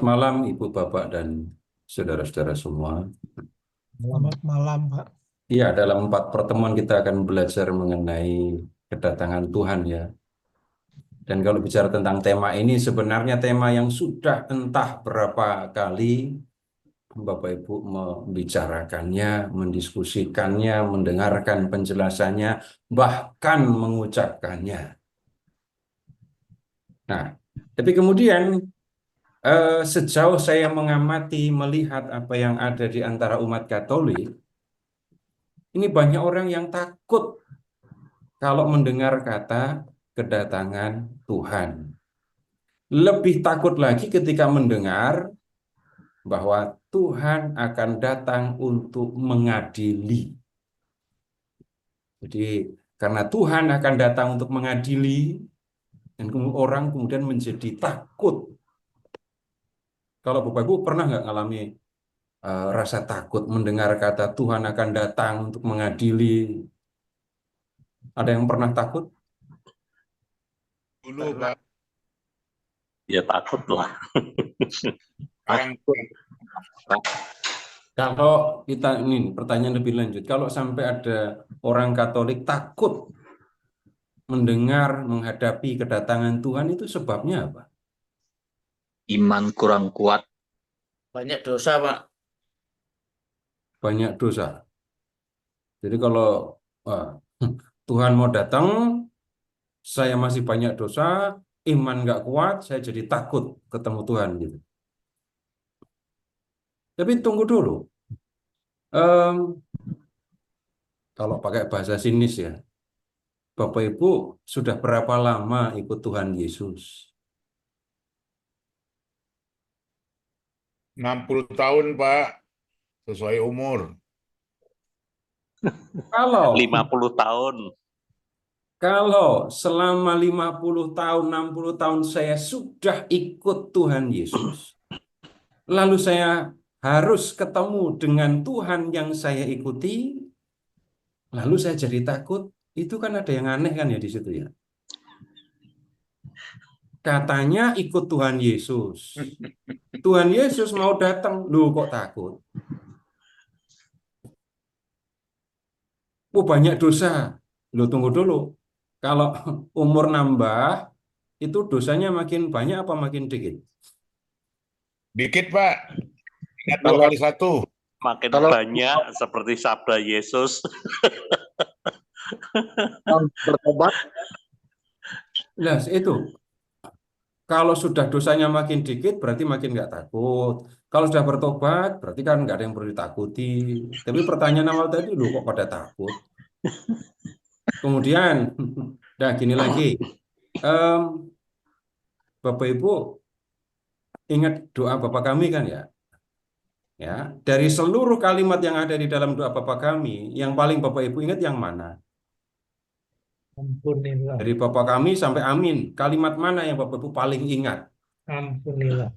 malam Ibu, Bapak, dan saudara-saudara semua. Selamat malam, Pak. Iya, dalam 4 pertemuan kita akan belajar mengenai kedatangan Tuhan ya. Dan kalau bicara tentang tema ini, sebenarnya tema yang sudah entah berapa kali Bapak Ibu membicarakannya, mendiskusikannya, mendengarkan penjelasannya, bahkan mengucapkannya. Nah, tapi kemudian sejauh saya mengamati, melihat apa yang ada di antara umat Katolik, ini banyak orang yang takut kalau mendengar kata kedatangan Tuhan. Lebih takut lagi ketika mendengar bahwa Tuhan akan datang untuk mengadili. Jadi, karena Tuhan akan datang untuk mengadili, dan orang kemudian menjadi takut. Kalau Bapak Ibu pernah nggak ngalami rasa takut mendengar kata Tuhan akan datang untuk mengadili? Ada yang pernah takut? Dulu, Pak. Ya takut lah. Kalau kita ini pertanyaan lebih lanjut, kalau sampai ada orang Katolik takut mendengar menghadapi kedatangan Tuhan, itu sebabnya apa? Iman kurang kuat. Banyak dosa, Pak. Banyak dosa. Jadi kalau wah, Tuhan mau datang, saya masih banyak dosa, iman nggak kuat, saya jadi takut ketemu Tuhan gitu. Tapi tunggu dulu. Kalau pakai bahasa sinis ya, Bapak Ibu sudah berapa lama ikut Tuhan Yesus? 60 tahun, Pak. Sesuai umur. Kalau 50 tahun. Kalau selama 50 tahun, 60 tahun saya sudah ikut Tuhan Yesus, lalu saya harus ketemu dengan Tuhan yang saya ikuti, lalu saya jadi takut, itu kan ada yang aneh kan ya di situ ya. Katanya ikut Tuhan Yesus. Tuhan Yesus mau datang, lu kok takut? Oh, banyak dosa. Lu tunggu dulu. Kalau umur nambah, itu dosanya makin banyak apa makin dikit? Dikit, Pak. Ingat 2 Kalau- kali 1. Makin Kalau- banyak seperti sabda Yesus. Bertobat, Nah, itu. Kalau sudah dosanya makin dikit, berarti makin nggak takut. Kalau sudah bertobat, berarti kan nggak ada yang perlu ditakuti. Tapi pertanyaan awal tadi, lu kok pada takut? Kemudian, nah gini lagi. Em, Bapak Ibu ingat doa Bapa kami kan ya? Ya, dari seluruh kalimat yang ada di dalam doa Bapa kami, yang paling Bapak Ibu ingat yang mana? Ampunilah, Dari Bapa kami sampai amin. Kalimat mana yang Bapak Ibu paling ingat? ampunilah.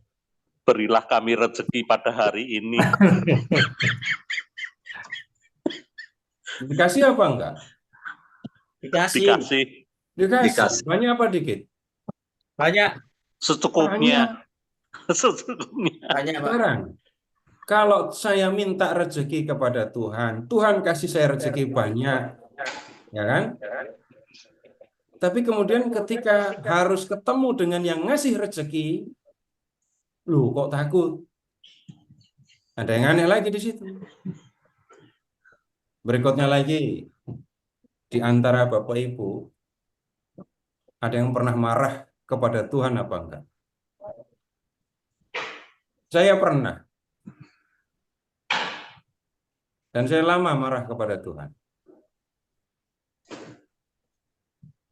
Berilah kami rezeki pada hari ini. Dikasih apa enggak? dikasih. Dikasih Dikasih. Banyak apa dikit? Banyak, secukupnya. Secukupnya. banyak, Pak. Sekarang, kalau saya minta rezeki kepada Tuhan, Tuhan kasih saya rezeki banyak, ya kan? Tapi kemudian ketika harus ketemu dengan yang ngasih rezeki, lu kok takut? Ada yang aneh lagi di situ. Berikutnya lagi, di antara Bapak Ibu, ada yang pernah marah kepada Tuhan apa enggak? Saya pernah. Dan saya lama marah kepada Tuhan.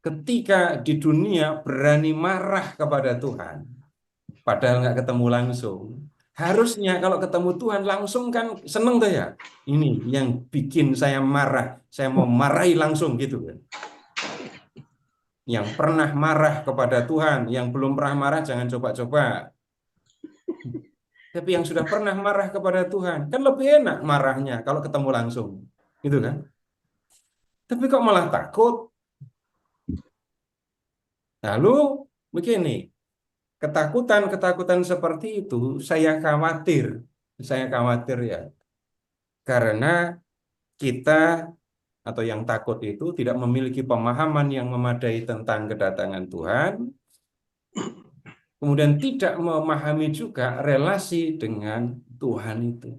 Ketika di dunia berani marah kepada Tuhan, padahal nggak ketemu langsung. Harusnya kalau ketemu Tuhan langsung kan seneng tuh ya. Ini yang bikin saya marah. Saya mau marahi langsung gitu kan. Yang pernah marah kepada Tuhan, yang belum pernah marah jangan coba-coba. Tapi yang sudah pernah marah kepada Tuhan, kan lebih enak marahnya kalau ketemu langsung. Gitu kan? Tapi kok malah takut? Lalu begini, ketakutan seperti itu saya khawatir ya, karena kita atau yang takut itu tidak memiliki pemahaman yang memadai tentang kedatangan Tuhan, kemudian tidak memahami juga relasi dengan Tuhan itu.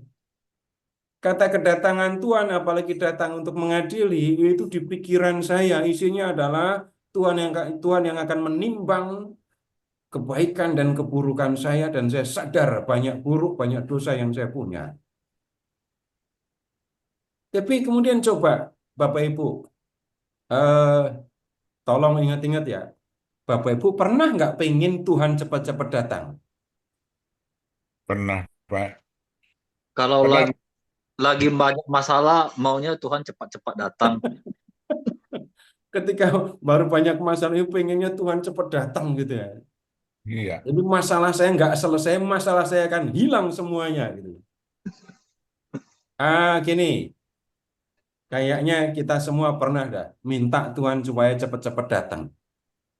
Kata kedatangan Tuhan, apalagi datang untuk mengadili, itu di pikiran saya isinya adalah Tuhan yang akan menimbang kebaikan dan keburukan saya, dan saya sadar banyak buruk, banyak dosa yang saya punya. Tapi kemudian coba Bapak Ibu, tolong ingat-ingat ya, Bapak Ibu pernah nggak pengen Tuhan cepat-cepat datang? Pernah, Pak. Kalau Pernah. lagi banyak masalah, maunya Tuhan cepat-cepat datang. Ketika baru banyak masalah, pengennya Tuhan cepat datang gitu ya. Iya. Jadi masalah saya nggak selesai, masalah saya akan hilang semuanya gitu. Gini, kayaknya kita semua pernah dah minta Tuhan supaya cepat-cepat datang.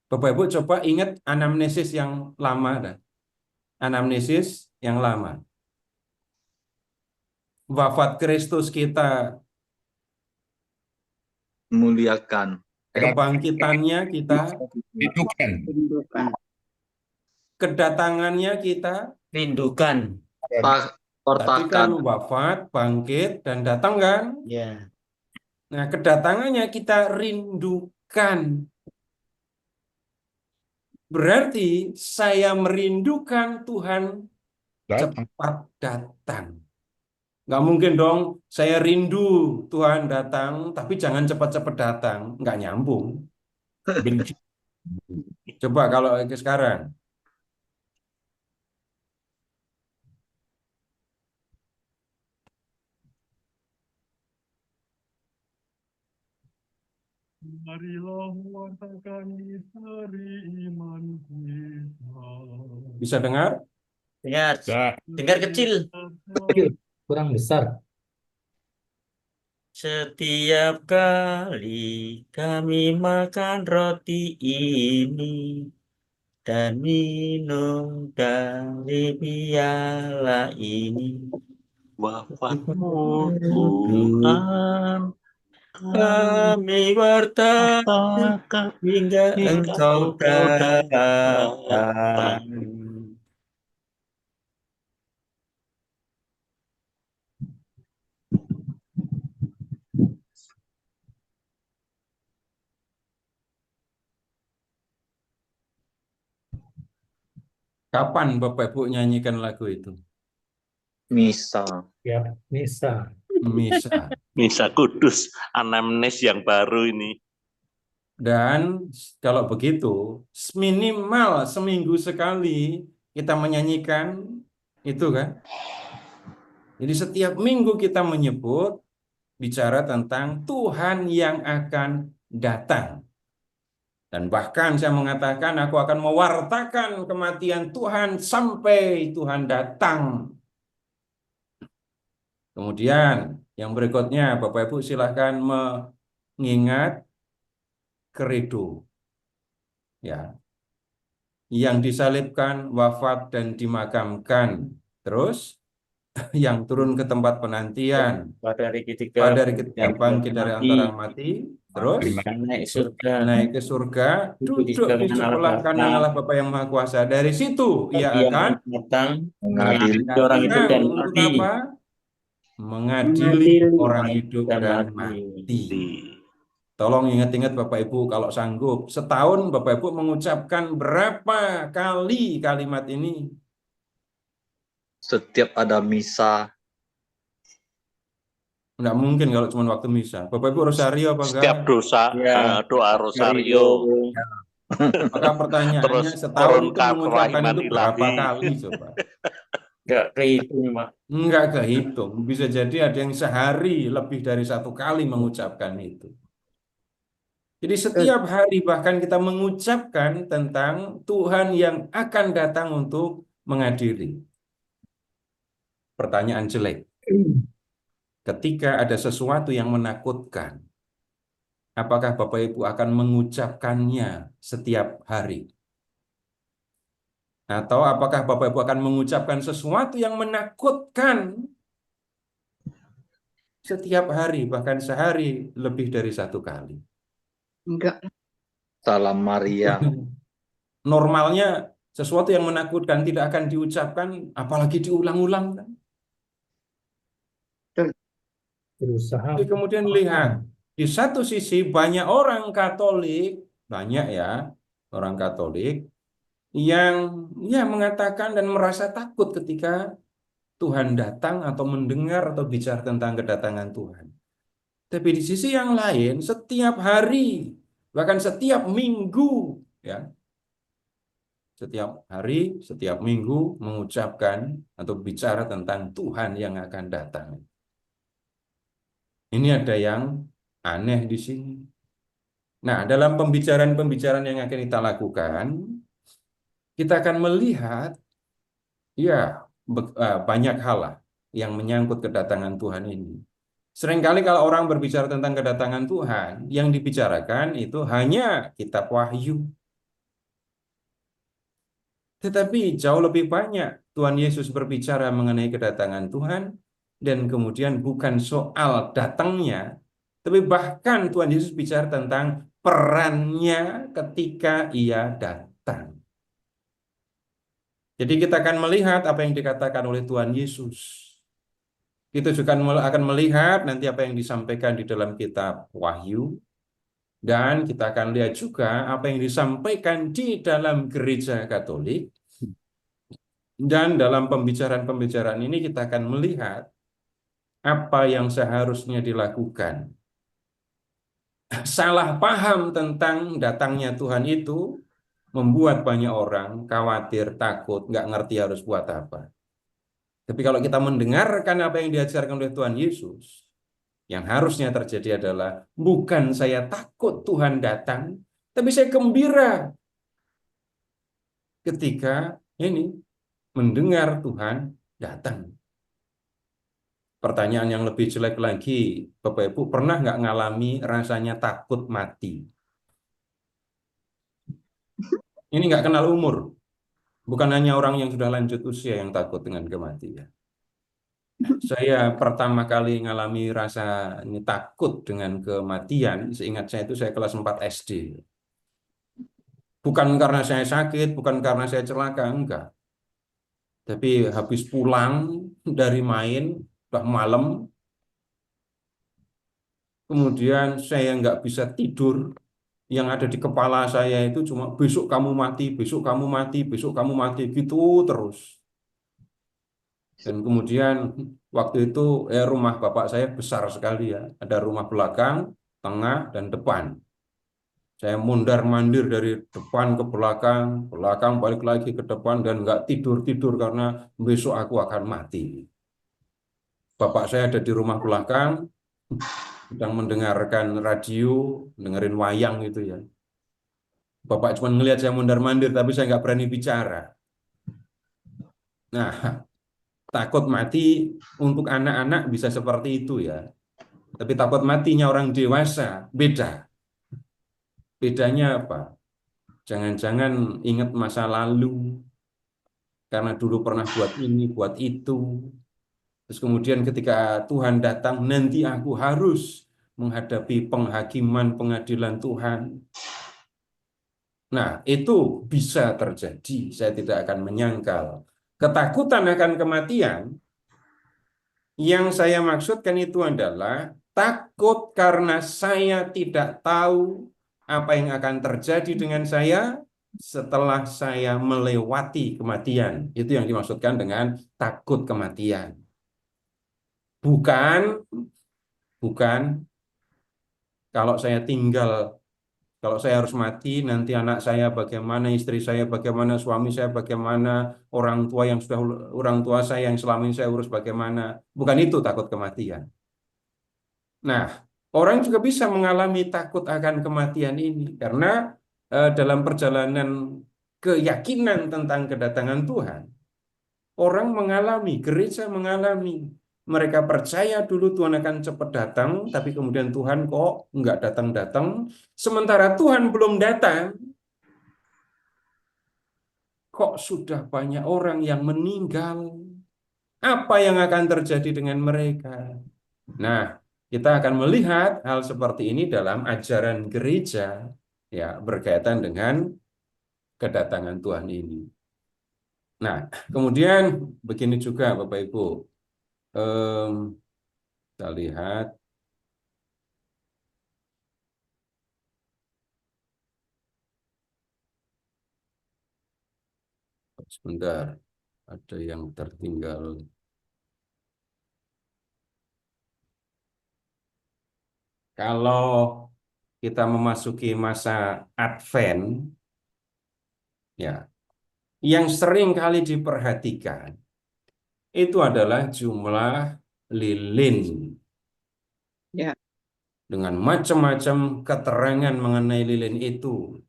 Bapak Ibu coba ingat anamnesis yang lama dah. Anamnesis yang lama. Wafat Kristus kita, Muliakan. kebangkitannya kita, Rindukan. kedatangannya kita. Rindukan. Tadi kan Portakan. wafat, bangkit, dan datang kan? Ya. Nah, kedatangannya kita rindukan. Berarti saya merindukan Tuhan Datang. cepat datang. Nggak mungkin dong, saya rindu Tuhan datang, tapi jangan cepat-cepat datang. Nggak nyambung. Benci. Coba kalau sekarang. Marilah wartakan misteri iman kita. Bisa dengar? Dengar. Dah. Dengar kecil. Kurang besar. Setiap kali kami makan roti ini dan minum dari piala ini, Wafatmu Tuhan, kami wartakan hingga Engkau datang. Kapan Bapak Ibu nyanyikan lagu itu? Misa. Ya, Nisa. Misa. Misa Kudus, anamnes yang baru ini. Dan kalau begitu, minimal seminggu sekali kita menyanyikan itu kan. Jadi setiap minggu kita menyebut, bicara tentang Tuhan yang akan datang. Dan bahkan saya mengatakan, aku akan mewartakan kematian Tuhan sampai Tuhan datang. Kemudian yang berikutnya, Bapak Ibu silahkan mengingat kredo. Ya, yang disalibkan, wafat, dan dimakamkan. Terus, yang turun ke tempat penantian, Pada hari ketiga, pada hari ketiga bangkit dari antara mati. Terus, naik surga, naik ke surga, duduk di sebelah kanan Allah Bapa yang Maha Kuasa. Dari situ, ia akan datang Mengadili orang hidup dan untuk mati. apa? Mengadili orang hidup dan mati. Tolong ingat-ingat Bapak Ibu kalau sanggup. Setahun Bapak Ibu mengucapkan berapa kali kalimat ini? Setiap ada misa. Nggak mungkin kalau cuma waktu misa. Bapak Ibu rosario apa enggak? Setiap dosa, Ya. doa rosario. Maka pertanyaannya, Terus setahun itu turunkan mengucapkan kerahiman itu berapa ilahi. kali coba? Enggak kehitung, Pak. Enggak kehitung. Bisa jadi ada yang sehari lebih dari satu kali mengucapkan itu. Jadi setiap hari bahkan kita mengucapkan tentang Tuhan yang akan datang untuk mengadili. Pertanyaan jelek. Ketika ada sesuatu yang menakutkan, apakah Bapak Ibu akan mengucapkannya setiap hari? Atau apakah Bapak Ibu akan mengucapkan sesuatu yang menakutkan setiap hari, bahkan sehari lebih dari 1 kali? Enggak. Salam Maria. Normalnya sesuatu yang menakutkan tidak akan diucapkan, apalagi diulang-ulang, kan? Berusaha. Tapi kemudian lihat, di satu sisi banyak orang Katolik, banyak ya, orang Katolik yang mengatakan dan merasa takut ketika Tuhan datang atau mendengar atau bicara tentang kedatangan Tuhan. Tapi di sisi yang lain, setiap hari, bahkan setiap minggu, ya, setiap hari, setiap minggu mengucapkan atau bicara tentang Tuhan yang akan datang. Ini ada yang aneh di sini. Nah, dalam pembicaraan-pembicaraan yang akan kita lakukan, kita akan melihat banyak hal lah yang menyangkut kedatangan Tuhan ini. Seringkali kalau orang berbicara tentang kedatangan Tuhan, yang dibicarakan itu hanya kitab Wahyu. Tetapi jauh lebih banyak Tuhan Yesus berbicara mengenai kedatangan Tuhan, dan kemudian bukan soal datangnya, tapi bahkan Tuhan Yesus bicara tentang perannya ketika Ia datang. Jadi kita akan melihat apa yang dikatakan oleh Tuhan Yesus. Kita juga akan melihat nanti apa yang disampaikan di dalam kitab Wahyu. Dan kita akan lihat juga apa yang disampaikan di dalam gereja Katolik. Dan dalam pembicaraan-pembicaraan ini kita akan melihat apa yang seharusnya dilakukan. Salah paham tentang datangnya Tuhan itu membuat banyak orang khawatir, takut, nggak ngerti harus buat apa. Tapi kalau kita mendengarkan apa yang diajarkan oleh Tuhan Yesus, yang harusnya terjadi adalah bukan saya takut Tuhan datang, tapi saya gembira ketika ini mendengar Tuhan datang. Pertanyaan yang lebih jelek lagi, Bapak Ibu pernah nggak ngalami rasanya takut mati? Ini nggak kenal umur. Bukan hanya orang yang sudah lanjut usia yang takut dengan kematian. Saya pertama kali ngalami rasa ini takut dengan kematian, seingat saya itu saya kelas 4 SD. Bukan karena saya sakit, bukan karena saya celaka, enggak. Tapi habis pulang dari main, udah malam, kemudian saya nggak bisa tidur. Yang ada di kepala saya itu cuma besok kamu mati, besok kamu mati, besok kamu mati, gitu terus. Dan kemudian waktu itu rumah bapak saya besar sekali ya. Ada rumah belakang, tengah, dan depan. Saya mondar-mandir dari depan ke belakang, belakang balik lagi ke depan, dan nggak tidur-tidur karena besok aku akan mati. Bapak saya ada di rumah belakang, sedang mendengarkan radio, dengerin wayang gitu ya. Bapak cuma ngelihat saya mondar-mandir, tapi saya nggak berani bicara. Nah, takut mati untuk anak-anak bisa seperti itu ya. Tapi takut matinya orang dewasa beda. Bedanya apa? Jangan-jangan ingat masa lalu, karena dulu pernah buat ini, buat itu. Terus kemudian ketika Tuhan datang, nanti aku harus menghadapi penghakiman pengadilan Tuhan. Nah, itu bisa terjadi. Saya tidak akan menyangkal. Ketakutan akan kematian, yang saya maksudkan itu adalah takut karena saya tidak tahu apa yang akan terjadi dengan saya setelah saya melewati kematian. Itu yang dimaksudkan dengan takut kematian. Bukan kalau saya harus mati, nanti anak saya bagaimana, istri saya bagaimana, suami saya bagaimana, orang tua saya yang selama ini saya urus bagaimana. Bukan itu takut kematian. Nah, orang juga bisa mengalami takut akan kematian ini karena dalam perjalanan keyakinan tentang kedatangan Tuhan, orang mengalami, gereja mengalami. Mereka percaya dulu Tuhan akan cepat datang, tapi kemudian Tuhan kok nggak datang-datang. Sementara Tuhan belum datang, kok sudah banyak orang yang meninggal? Apa yang akan terjadi dengan mereka? Nah, kita akan melihat hal seperti ini dalam ajaran gereja, ya, berkaitan dengan kedatangan Tuhan ini. Nah, kemudian begini juga Bapak Ibu. Kita lihat. Sebentar, ada yang tertinggal. Kalau kita memasuki masa Advent, ya, yang sering kali diperhatikan itu adalah jumlah lilin. Ya. Dengan macam-macam keterangan mengenai lilin itu.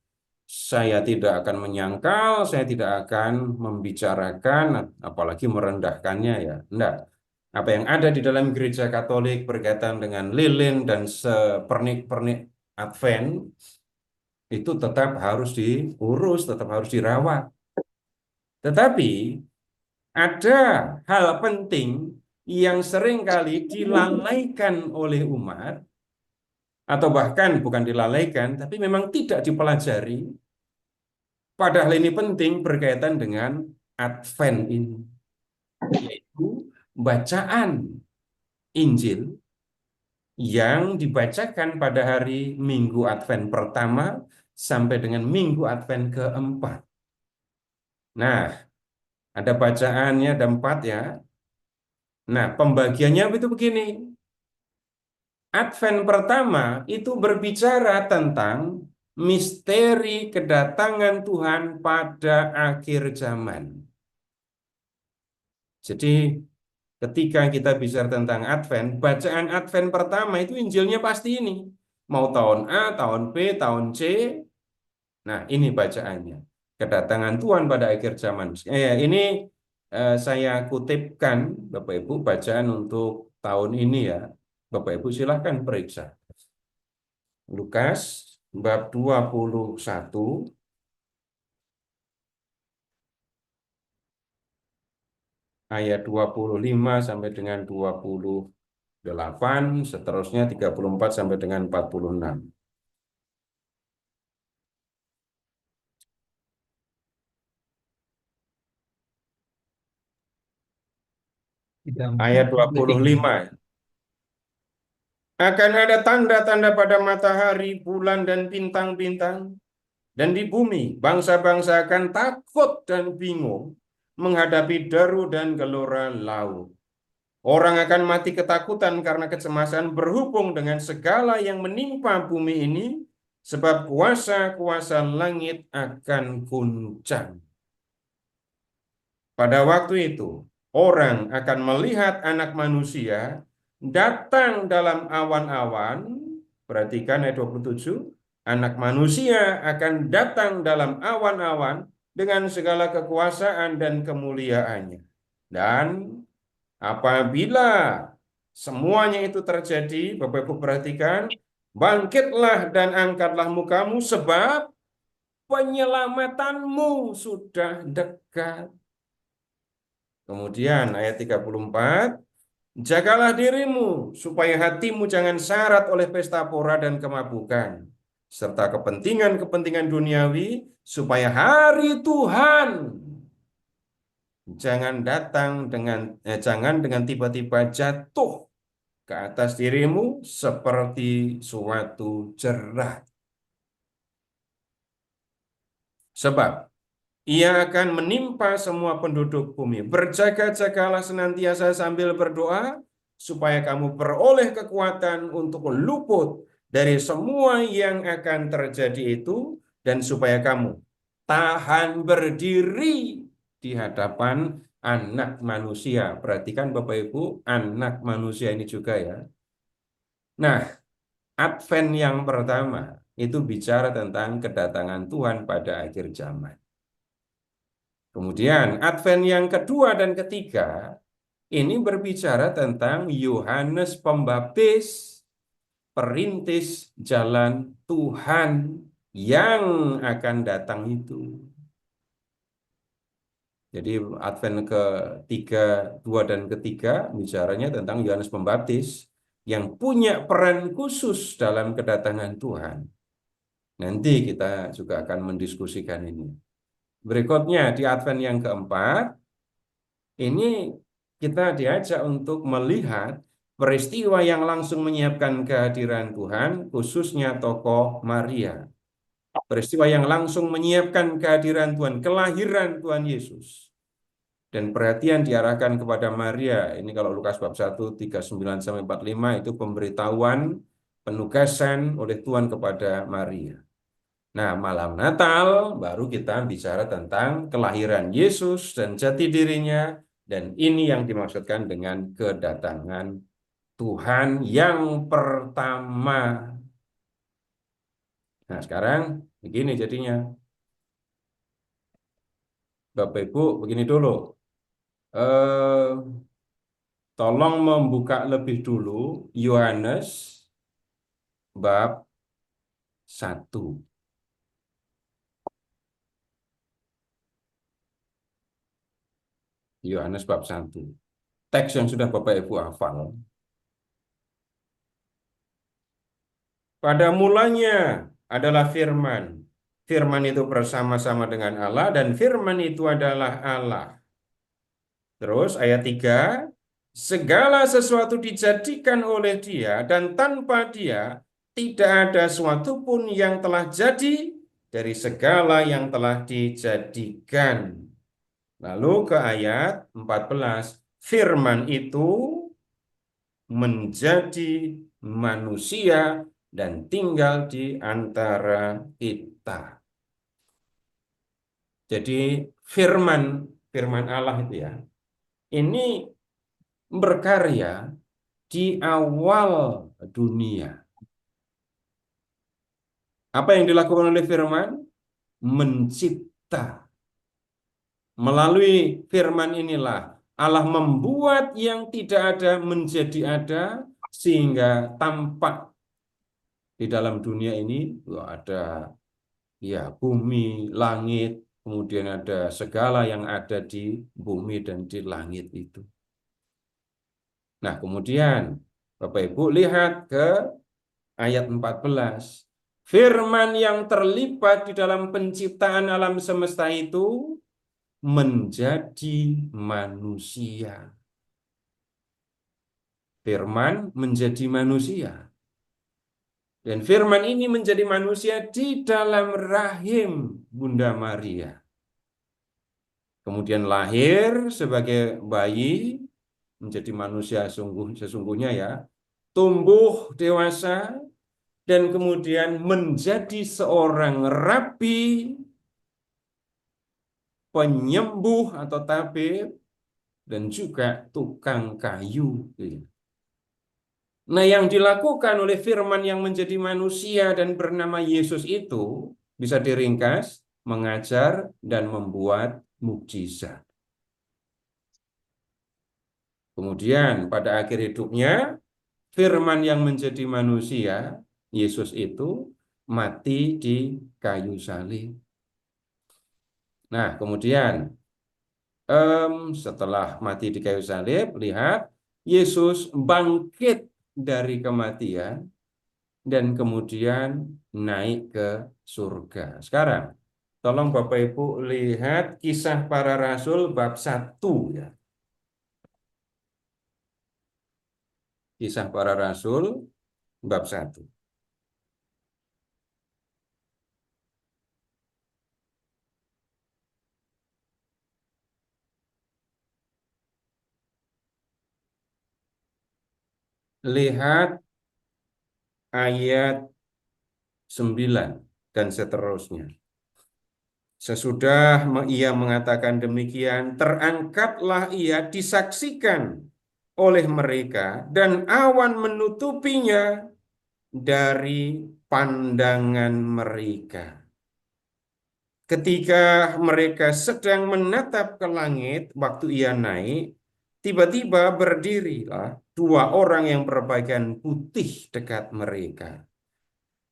Saya tidak akan menyangkal, saya tidak akan membicarakan, apalagi merendahkannya, ya. Enggak. Apa yang ada di dalam gereja Katolik berkaitan dengan lilin dan sepernik-pernik Advent itu tetap harus diurus, tetap harus dirawat. Tetapi ada hal penting yang seringkali dilalaikan oleh umat, atau bahkan bukan dilalaikan, tapi memang tidak dipelajari. Padahal ini penting berkaitan dengan Advent ini, yaitu bacaan Injil yang dibacakan pada hari Minggu Advent pertama sampai dengan Minggu Advent keempat. Nah, ada bacaannya, ada 4 ya. Nah, pembagiannya itu begini. Advent pertama itu berbicara tentang misteri kedatangan Tuhan pada akhir zaman. Jadi ketika kita bicara tentang Advent, bacaan Advent pertama itu Injilnya pasti ini. Mau tahun A, tahun B, tahun C. Nah, ini bacaannya. Kedatangan Tuhan pada akhir zaman. Ini saya kutipkan, Bapak Ibu, bacaan untuk tahun ini ya. Bapak Ibu silahkan periksa. Lukas bab 21 ayat 25 sampai dengan 28, seterusnya 34 sampai dengan 46. Ayat 25. Akan ada tanda-tanda pada matahari, bulan, dan bintang-bintang. Dan di bumi, bangsa-bangsa akan takut dan bingung menghadapi deru dan gelora laut. Orang akan mati ketakutan karena kecemasan berhubung dengan segala yang menimpa bumi ini, sebab kuasa-kuasa langit akan guncang. Pada waktu itu, orang akan melihat Anak Manusia datang dalam awan-awan. Perhatikan ayat 27. Anak Manusia akan datang dalam awan-awan dengan segala kekuasaan dan kemuliaannya. Dan apabila semuanya itu terjadi, Bapak Ibu perhatikan, bangkitlah dan angkatlah mukamu sebab penyelamatanmu sudah dekat. Kemudian ayat 34, jagalah dirimu supaya hatimu jangan syarat oleh pesta pora dan kemabukan, serta kepentingan-kepentingan duniawi, supaya hari Tuhan jangan dengan tiba-tiba jatuh ke atas dirimu seperti suatu jerat. Sebab ia akan menimpa semua penduduk bumi. Berjaga-jagalah senantiasa sambil berdoa, supaya kamu beroleh kekuatan untuk luput dari semua yang akan terjadi itu, dan supaya kamu tahan berdiri di hadapan Anak Manusia. Perhatikan Bapak Ibu, Anak Manusia ini juga ya. Nah, Advent yang pertama itu bicara tentang kedatangan Tuhan pada akhir zaman. Kemudian Advent yang kedua dan ketiga ini berbicara tentang Yohanes Pembaptis, perintis jalan Tuhan yang akan datang itu. Jadi Advent ketiga, dua dan ketiga bicaranya tentang Yohanes Pembaptis yang punya peran khusus dalam kedatangan Tuhan. Nanti kita juga akan mendiskusikan ini. Berikutnya di Advent yang keempat, ini kita diajak untuk melihat peristiwa yang langsung menyiapkan kehadiran Tuhan, khususnya tokoh Maria. Peristiwa yang langsung menyiapkan kehadiran Tuhan, kelahiran Tuhan Yesus. Dan perhatian diarahkan kepada Maria. Ini kalau Lukas bab 1, 39-45 itu pemberitahuan, penugasan oleh Tuhan kepada Maria. Nah, malam Natal baru kita bicara tentang kelahiran Yesus dan jati dirinya. Dan ini yang dimaksudkan dengan kedatangan Tuhan yang pertama. Nah, sekarang begini jadinya. Bapak Ibu, begini dulu. Tolong membuka lebih dulu Yohanes bab 1. Yohanes bab 1. Teks yang sudah Bapak Ibu hafal. Pada mulanya adalah firman. Firman itu bersama-sama dengan Allah dan firman itu adalah Allah. Terus ayat 3, segala sesuatu dijadikan oleh Dia dan tanpa Dia tidak ada sesuatu pun yang telah jadi dari segala yang telah dijadikan. Lalu ke ayat 14, firman itu menjadi manusia dan tinggal di antara kita. Jadi firman Allah itu ya, ini berkarya di awal dunia. Apa yang dilakukan oleh firman? Mencipta. Melalui firman inilah Allah membuat yang tidak ada menjadi ada, sehingga tampak di dalam dunia ini ada ya bumi, langit, kemudian ada segala yang ada di bumi dan di langit itu. Nah, kemudian Bapak Ibu lihat ke ayat 14. Firman yang terlibat di dalam penciptaan alam semesta itu menjadi manusia. Firman menjadi manusia. Dan firman ini menjadi manusia di dalam rahim Bunda Maria. Kemudian lahir sebagai bayi, menjadi manusia sesungguhnya ya, tumbuh dewasa, dan kemudian menjadi seorang rabi, penyembuh atau tabib, dan juga tukang kayu. Nah, yang dilakukan oleh firman yang menjadi manusia dan bernama Yesus itu bisa diringkas, mengajar dan membuat mukjizat. Kemudian pada akhir hidupnya, firman yang menjadi manusia, Yesus itu mati di kayu salib. Nah, kemudian setelah mati di kayu salib, lihat Yesus bangkit dari kematian dan kemudian naik ke surga. Sekarang, tolong Bapak Ibu lihat Kisah Para Rasul bab 1 ya. Kisah Para Rasul bab 1. Lihat ayat 9 dan seterusnya. Sesudah ia mengatakan demikian, terangkatlah ia disaksikan oleh mereka dan awan menutupinya dari pandangan mereka. Ketika mereka sedang menatap ke langit waktu ia naik, tiba-tiba berdirilah 2 orang yang berpakaian putih dekat mereka.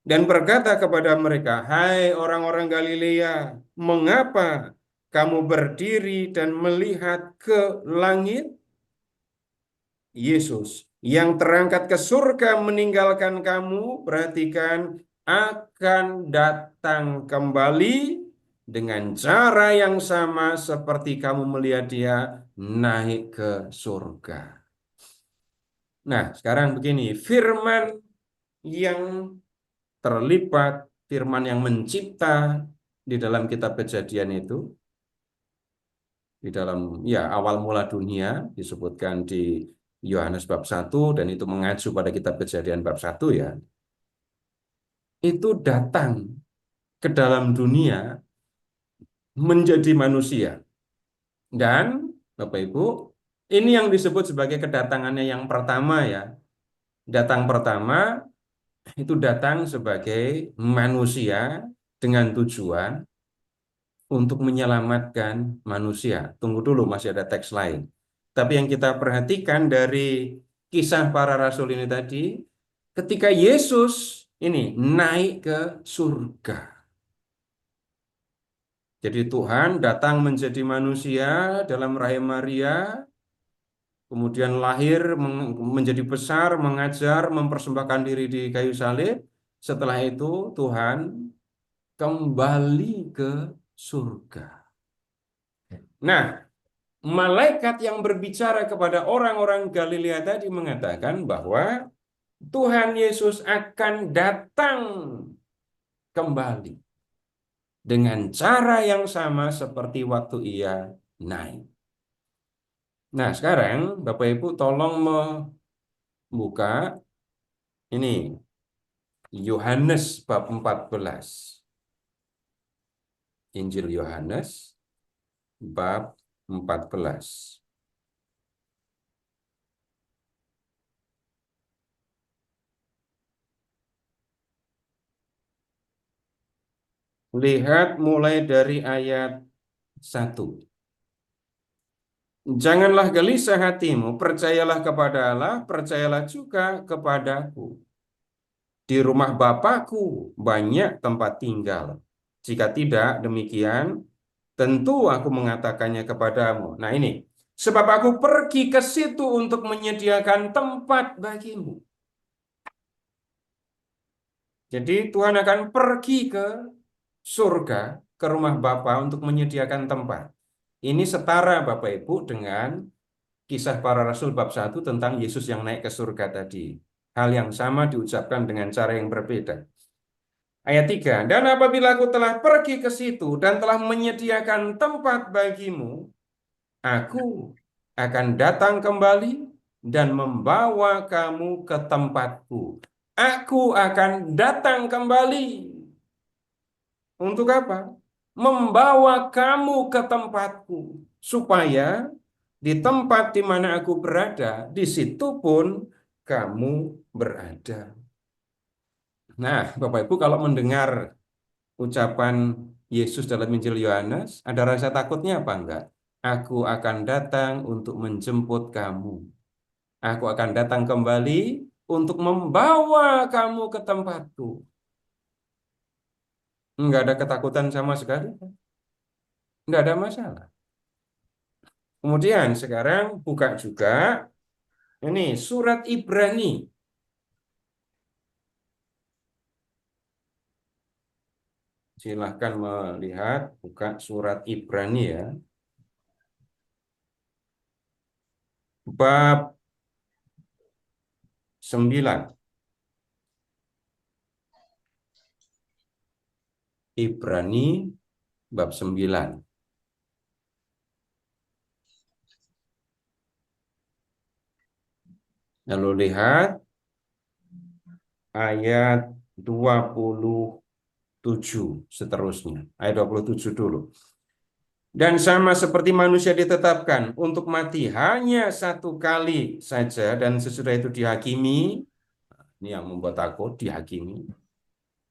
Dan berkata kepada mereka, hai orang-orang Galilea, mengapa kamu berdiri dan melihat ke langit? Yesus yang terangkat ke surga meninggalkan kamu, perhatikan, akan datang kembali dengan cara yang sama seperti kamu melihat dia naik ke surga. Nah, sekarang begini, firman yang terlibat, firman yang mencipta di dalam kitab Kejadian itu, di dalam awal mula dunia disebutkan di Yohanes bab 1 dan itu mengacu pada kitab Kejadian bab 1 ya. Itu datang ke dalam dunia menjadi manusia. Dan Bapak Ibu, ini yang disebut sebagai kedatangannya yang pertama ya. Datang pertama itu datang sebagai manusia dengan tujuan untuk menyelamatkan manusia. Tunggu dulu, masih ada teks lain. Tapi yang kita perhatikan dari kisah para rasul ini tadi, ketika Yesus ini naik ke surga. Jadi Tuhan datang menjadi manusia dalam rahim Maria, kemudian lahir, menjadi besar, mengajar, mempersembahkan diri di kayu salib. Setelah itu Tuhan kembali ke surga. Nah, malaikat yang berbicara kepada orang-orang Galilea tadi mengatakan bahwa Tuhan Yesus akan datang kembali dengan cara yang sama seperti waktu ia naik. Nah, sekarang Bapak Ibu tolong membuka ini Yohanes bab 14. Injil Yohanes bab 14. Lihat mulai dari ayat 1. Janganlah gelisah hatimu, percayalah kepada Allah, percayalah juga kepadaku. Di rumah Bapakku banyak tempat tinggal. Jika tidak demikian, tentu aku mengatakannya kepadamu. Nah ini, sebab aku pergi ke situ untuk menyediakan tempat bagimu. Jadi Tuhan akan pergi ke surga, ke rumah Bapa untuk menyediakan tempat. Ini setara Bapak Ibu dengan kisah para rasul bab 1 tentang Yesus yang naik ke surga tadi. Hal yang sama diucapkan dengan cara yang berbeda. Ayat 3, dan apabila aku telah pergi ke situ dan telah menyediakan tempat bagimu, aku akan datang kembali dan membawa kamu ke tempatku. Aku akan datang kembali. Untuk apa? Membawa kamu ke tempatku, supaya di tempat di mana aku berada, di situ pun kamu berada. Nah, Bapak Ibu kalau mendengar ucapan Yesus dalam Injil Yohanes, ada rasa takutnya apa enggak? Aku akan datang untuk menjemput kamu. Aku akan datang kembali untuk membawa kamu ke tempatku. Enggak ada ketakutan sama sekali. Enggak ada masalah. Kemudian sekarang buka juga ini surat Ibrani. Silahkan melihat, buka surat Ibrani ya. Bab 9. Ibrani bab 9. Lalu lihat ayat 27 seterusnya. Ayat 27 dulu. Dan sama seperti manusia ditetapkan untuk mati hanya satu kali saja dan sesudah itu dihakimi. Ini yang membuat takut, dihakimi.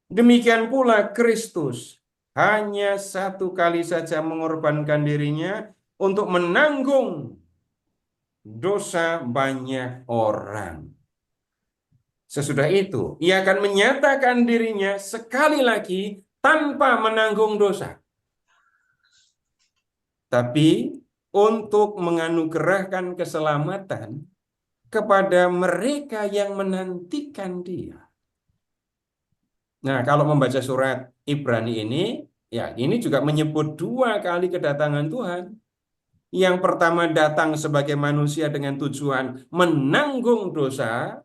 Demikian pula Kristus hanya satu kali saja mengorbankan dirinya untuk menanggung dosa banyak orang. Sesudah itu, ia akan menyatakan dirinya sekali lagi tanpa menanggung dosa. tapi untuk menganugerahkan keselamatan kepada mereka yang menantikan Dia. Nah, kalau membaca surat Ibrani ini, ya ini juga menyebut 2 kali kedatangan Tuhan. Yang pertama datang sebagai manusia dengan tujuan menanggung dosa,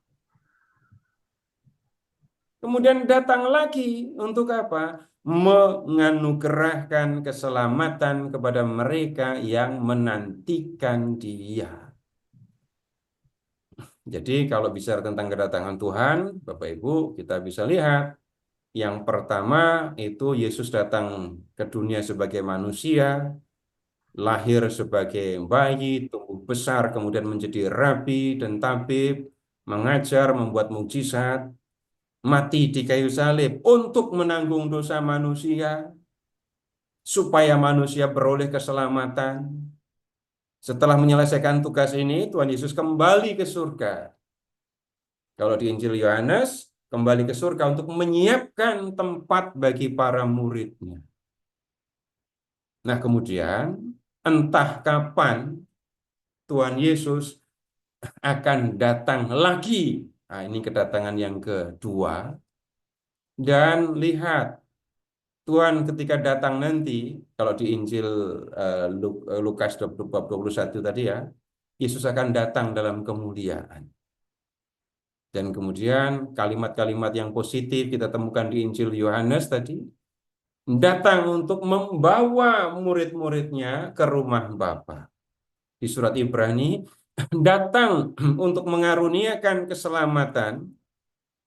kemudian datang lagi untuk apa? Menganugerahkan keselamatan kepada mereka yang menantikan Dia. Jadi kalau bicara tentang kedatangan Tuhan, Bapak Ibu, kita bisa lihat yang pertama itu Yesus datang ke dunia sebagai manusia, lahir sebagai bayi, tumbuh besar, kemudian menjadi rabi dan tabib, mengajar, membuat mukjizat, mati di kayu salib untuk menanggung dosa manusia, supaya manusia beroleh keselamatan. Setelah menyelesaikan tugas ini, Tuhan Yesus kembali ke surga. Kalau di Injil Yohanes, kembali ke surga untuk menyiapkan tempat bagi para muridnya. Nah, kemudian entah kapan Tuhan Yesus akan datang lagi. Nah, ini kedatangan yang kedua. Dan lihat, Tuhan ketika datang nanti, kalau di Injil Lukas 21 tadi ya, Yesus akan datang dalam kemuliaan. Dan kemudian kalimat-kalimat yang positif kita temukan di Injil Yohanes tadi, datang untuk membawa murid-muridnya ke rumah Bapa. Di surat Ibrani, datang untuk mengaruniakan keselamatan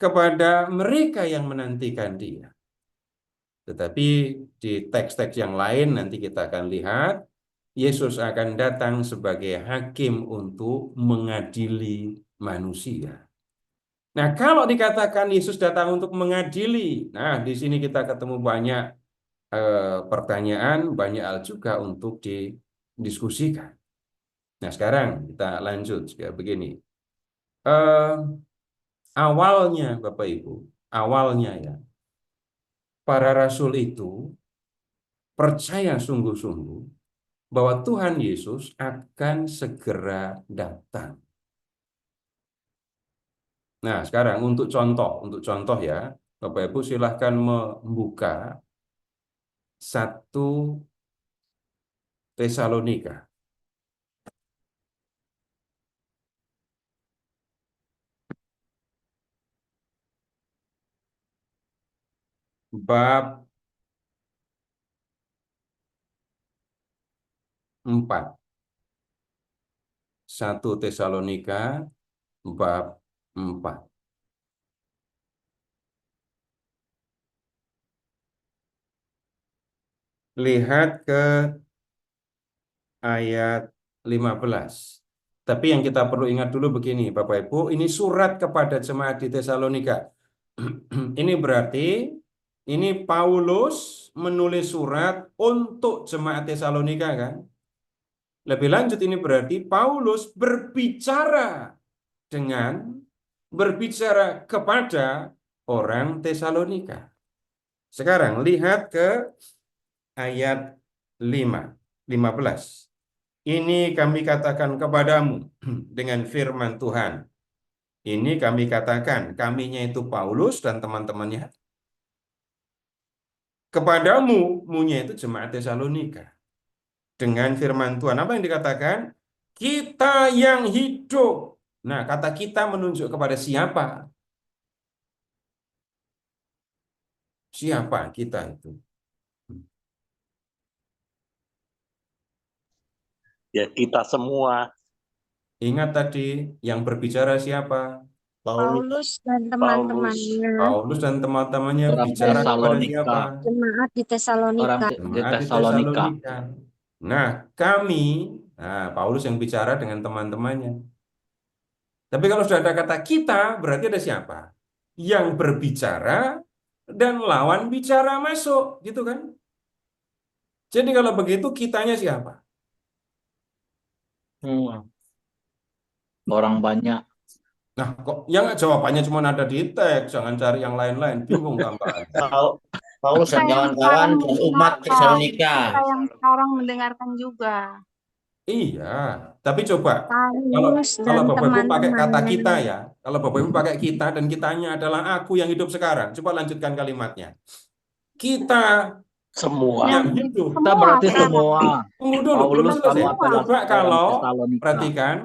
kepada mereka yang menantikan Dia. Tetapi di teks-teks yang lain nanti kita akan lihat, Yesus akan datang sebagai hakim untuk mengadili manusia. Nah, kalau dikatakan Yesus datang untuk mengadili, nah di sini kita ketemu banyak pertanyaan, banyak hal juga untuk didiskusikan. Nah, sekarang kita lanjut kayak begini. Awalnya, Bapak Ibu, awalnya ya, para rasul itu percaya sungguh-sungguh bahwa Tuhan Yesus akan segera datang. Nah, sekarang untuk contoh ya, Bapak Ibu silahkan membuka 1 Tesalonika. Bab 4. 1 Tesalonika bab 4. Lihat ke ayat 15. Tapi yang kita perlu ingat dulu begini, Bapak Ibu, ini surat kepada jemaat di Tesalonika. Ini berarti ini Paulus menulis surat untuk jemaat Tesalonika kan? Lebih lanjut ini berarti Paulus berbicara kepada orang Tesalonika. Sekarang lihat ke ayat 15. Ini kami katakan kepadamu dengan firman Tuhan. Ini kami katakan, kaminya itu Paulus dan teman-temannya. Kepadamu, munya itu jemaat Tesalonika. Dengan firman Tuhan, apa yang dikatakan? Kita yang hidup. Nah, kata kita menunjuk kepada siapa? Siapa kita itu? Ya kita semua. Ingat tadi, yang berbicara siapa? Paulus dan teman-temannya, Paulus dan teman-temannya Orang bicara kepada Tesalonika. siapa? jemaat di Tesalonika. Di Jemaat di Tesalonika. Tesalonika. Nah, Paulus yang bicara dengan teman-temannya. Tapi kalau sudah ada kata kita, berarti ada siapa? Yang berbicara dan lawan bicara masuk, gitu kan? Jadi kalau begitu kitanya siapa? Orang banyak. Nah, kok yang jawabannya cuma ada di teks, jangan cari yang lain-lain, bingung tambah. Paulus dan Kita yang kawan-kawan sekarang dan umat mendengarkan, Tesalonika. kita yang sekarang mendengarkan juga. Iya, tapi coba kalau Paulus kalau dan Bapak Ibu pakai kata kita teman-temannya. ya, kalau Bapak Ibu pakai kita dan kitanya adalah aku yang hidup sekarang. Coba lanjutkan kalimatnya. Kita Semua. yang Yang hidup. Kita semua berarti sekarang. semua. Tunggu dulu, belum Paulus selesai. kamu adalah Coba orang kalau Tesalonika. perhatikan,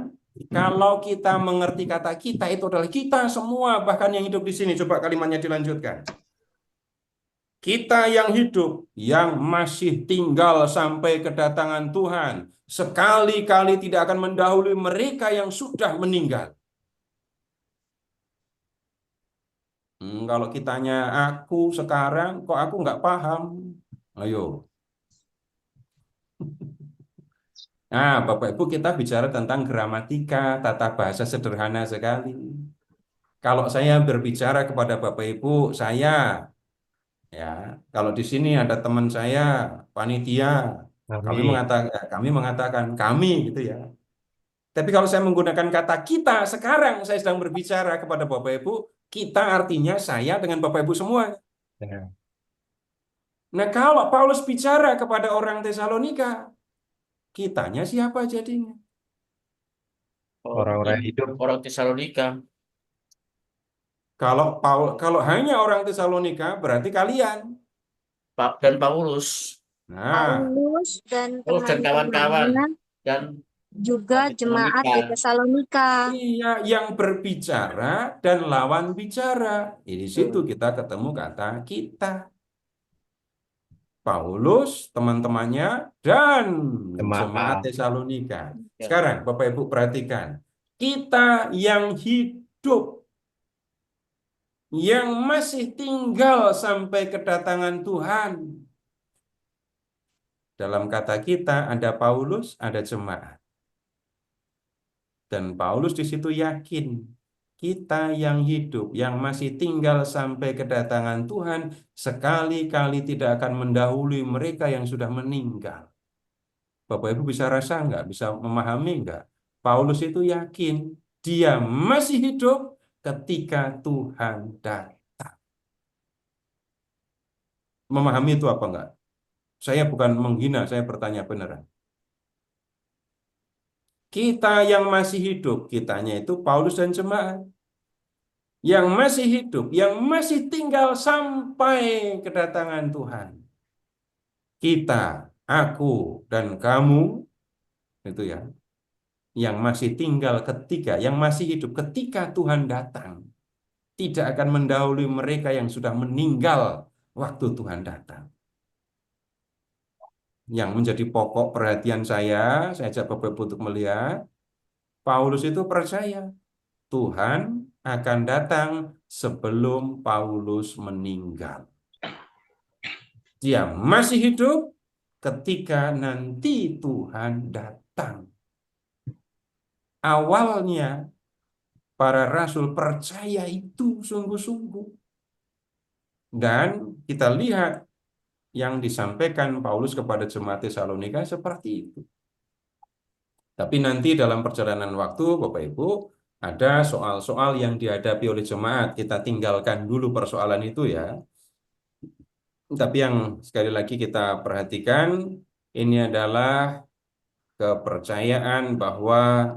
kalau kita mengerti kata kita itu adalah kita semua, bahkan yang hidup di sini. Coba kalimatnya dilanjutkan. Kita yang hidup, yang masih tinggal sampai kedatangan Tuhan, sekali-kali tidak akan mendahului mereka yang sudah meninggal. Kalau kitanya aku sekarang, kok aku nggak paham? Ayo. Nah, Bapak Ibu, kita bicara tentang gramatika, tata bahasa sederhana sekali. Kalau saya berbicara kepada Bapak Ibu, saya, ya, kalau di sini ada teman saya, panitia, Kami. kami mengatakan kami, gitu ya. Tapi kalau saya menggunakan kata kita, sekarang saya sedang berbicara kepada Bapak Ibu, kita artinya saya dengan Bapak Ibu semua. Ya. Nah, kalau Paulus bicara kepada orang Tesalonika, kitanya siapa jadinya? Orang-orang hidup. Orang Tesalonika. Kalau hanya orang Tesalonika, berarti kalian. Pak dan Paulus. Nah, Paulus dan Paulus dan kawan-kawan teman-temannya dan juga jemaat di Tesalonika. iya, yang berbicara dan lawan bicara. Di situ kita ketemu kata kita. Paulus, teman-temannya, dan jemaat Tesalonika. Sekarang, Bapak Ibu perhatikan. Kita yang hidup, yang masih tinggal sampai kedatangan Tuhan. Dalam kata kita ada Paulus, ada jemaat. Dan Paulus di situ yakin kita yang hidup, yang masih tinggal sampai kedatangan Tuhan, sekali-kali tidak akan mendahului mereka yang sudah meninggal. Bapak Ibu bisa rasa nggak? Bisa memahami nggak? Paulus itu yakin dia masih hidup ketika Tuhan datang. Memahami itu apa enggak? Saya bukan menghina, saya bertanya beneran. Kita yang masih hidup, kitanya itu Paulus dan jemaat. Yang masih hidup, yang masih tinggal sampai kedatangan Tuhan. Kita, aku, dan kamu, itu ya, yang masih tinggal yang masih hidup ketika Tuhan datang. Tidak akan mendahului mereka yang sudah meninggal waktu Tuhan datang. Yang menjadi pokok perhatian saya ajak Bapak Ibu untuk melihat, Paulus itu percaya Tuhan akan datang sebelum Paulus meninggal. Dia masih hidup ketika nanti Tuhan datang. Awalnya para rasul percaya itu sungguh-sungguh. Dan kita lihat yang disampaikan Paulus kepada jemaat Tesalonika seperti itu. Tapi nanti dalam perjalanan waktu, Bapak Ibu, ada soal-soal yang dihadapi oleh jemaat. Kita tinggalkan dulu persoalan itu ya. Tapi yang sekali lagi kita perhatikan, ini adalah kepercayaan bahwa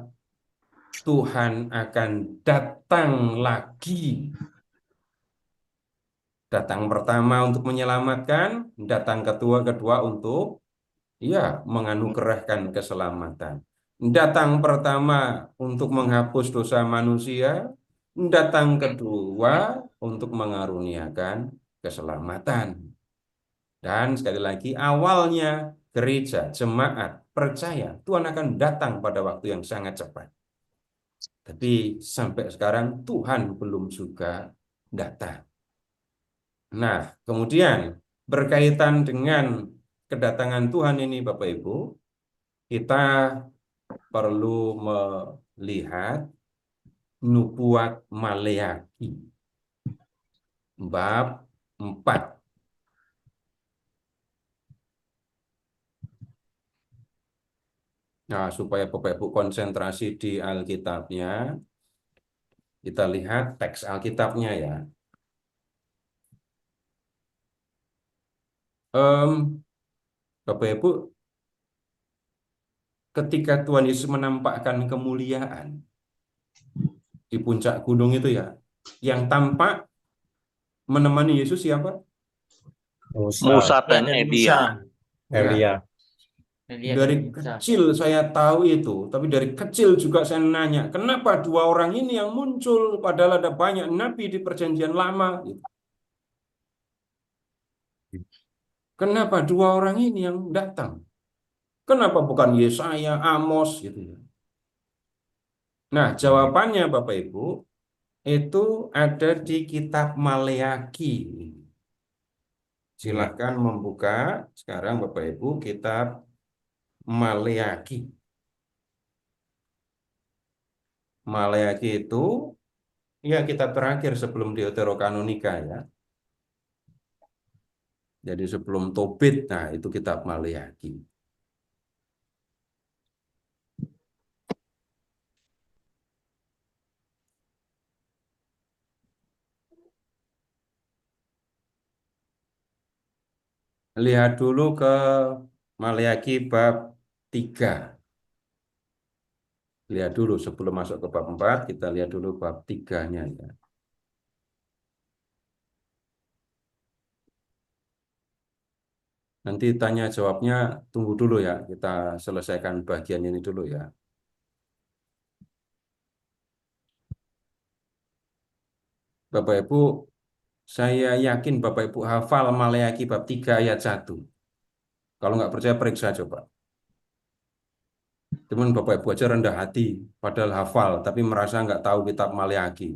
Tuhan akan datang lagi. Datang pertama untuk menyelamatkan, datang kedua untuk menganugerahkan keselamatan. Datang pertama untuk menghapus dosa manusia, datang kedua untuk mengaruniakan keselamatan. Dan sekali lagi awalnya gereja, jemaat percaya Tuhan akan datang pada waktu yang sangat cepat. Tapi sampai sekarang Tuhan belum juga datang. Nah, kemudian berkaitan dengan kedatangan Tuhan ini Bapak Ibu, kita perlu melihat nubuat Maleaki bab 4. Nah, supaya Bapak Ibu konsentrasi di Alkitabnya, kita lihat teks Alkitabnya ya. Bapak Ibu, ketika Tuhan Yesus menampakkan kemuliaan di puncak gunung itu ya, yang tampak menemani Yesus siapa? Musa Ya, dan dan Elia. Musa. Elia. Elia Dari dan Musa. kecil saya tahu itu, tapi dari kecil juga saya nanya, kenapa dua orang ini yang muncul padahal ada banyak nabi di Perjanjian Lama? Gitu. Kenapa dua orang ini yang datang? Kenapa bukan Yesaya, Amos gitu ya? Nah, jawabannya Bapak Ibu itu ada di kitab Maleaki. Silahkan membuka sekarang Bapak Ibu kitab Maleaki. Maleaki itu ya kitab terakhir sebelum Deuterokanonika ya. Jadi sebelum Tobit, nah itu kitab Maleaki. Lihat dulu ke Maleaki bab 3. Lihat dulu sebelum masuk ke bab 4, kita lihat dulu bab 3-nya ya. Nanti tanya jawabnya tunggu dulu ya, kita selesaikan bagian ini dulu ya. Bapak Ibu, saya yakin Bapak Ibu hafal Maleaki bab 3 ayat 1. Kalau nggak percaya periksa coba. Cuman Bapak Ibu aja rendah hati, padahal hafal, tapi merasa nggak tahu kitab Maleaki.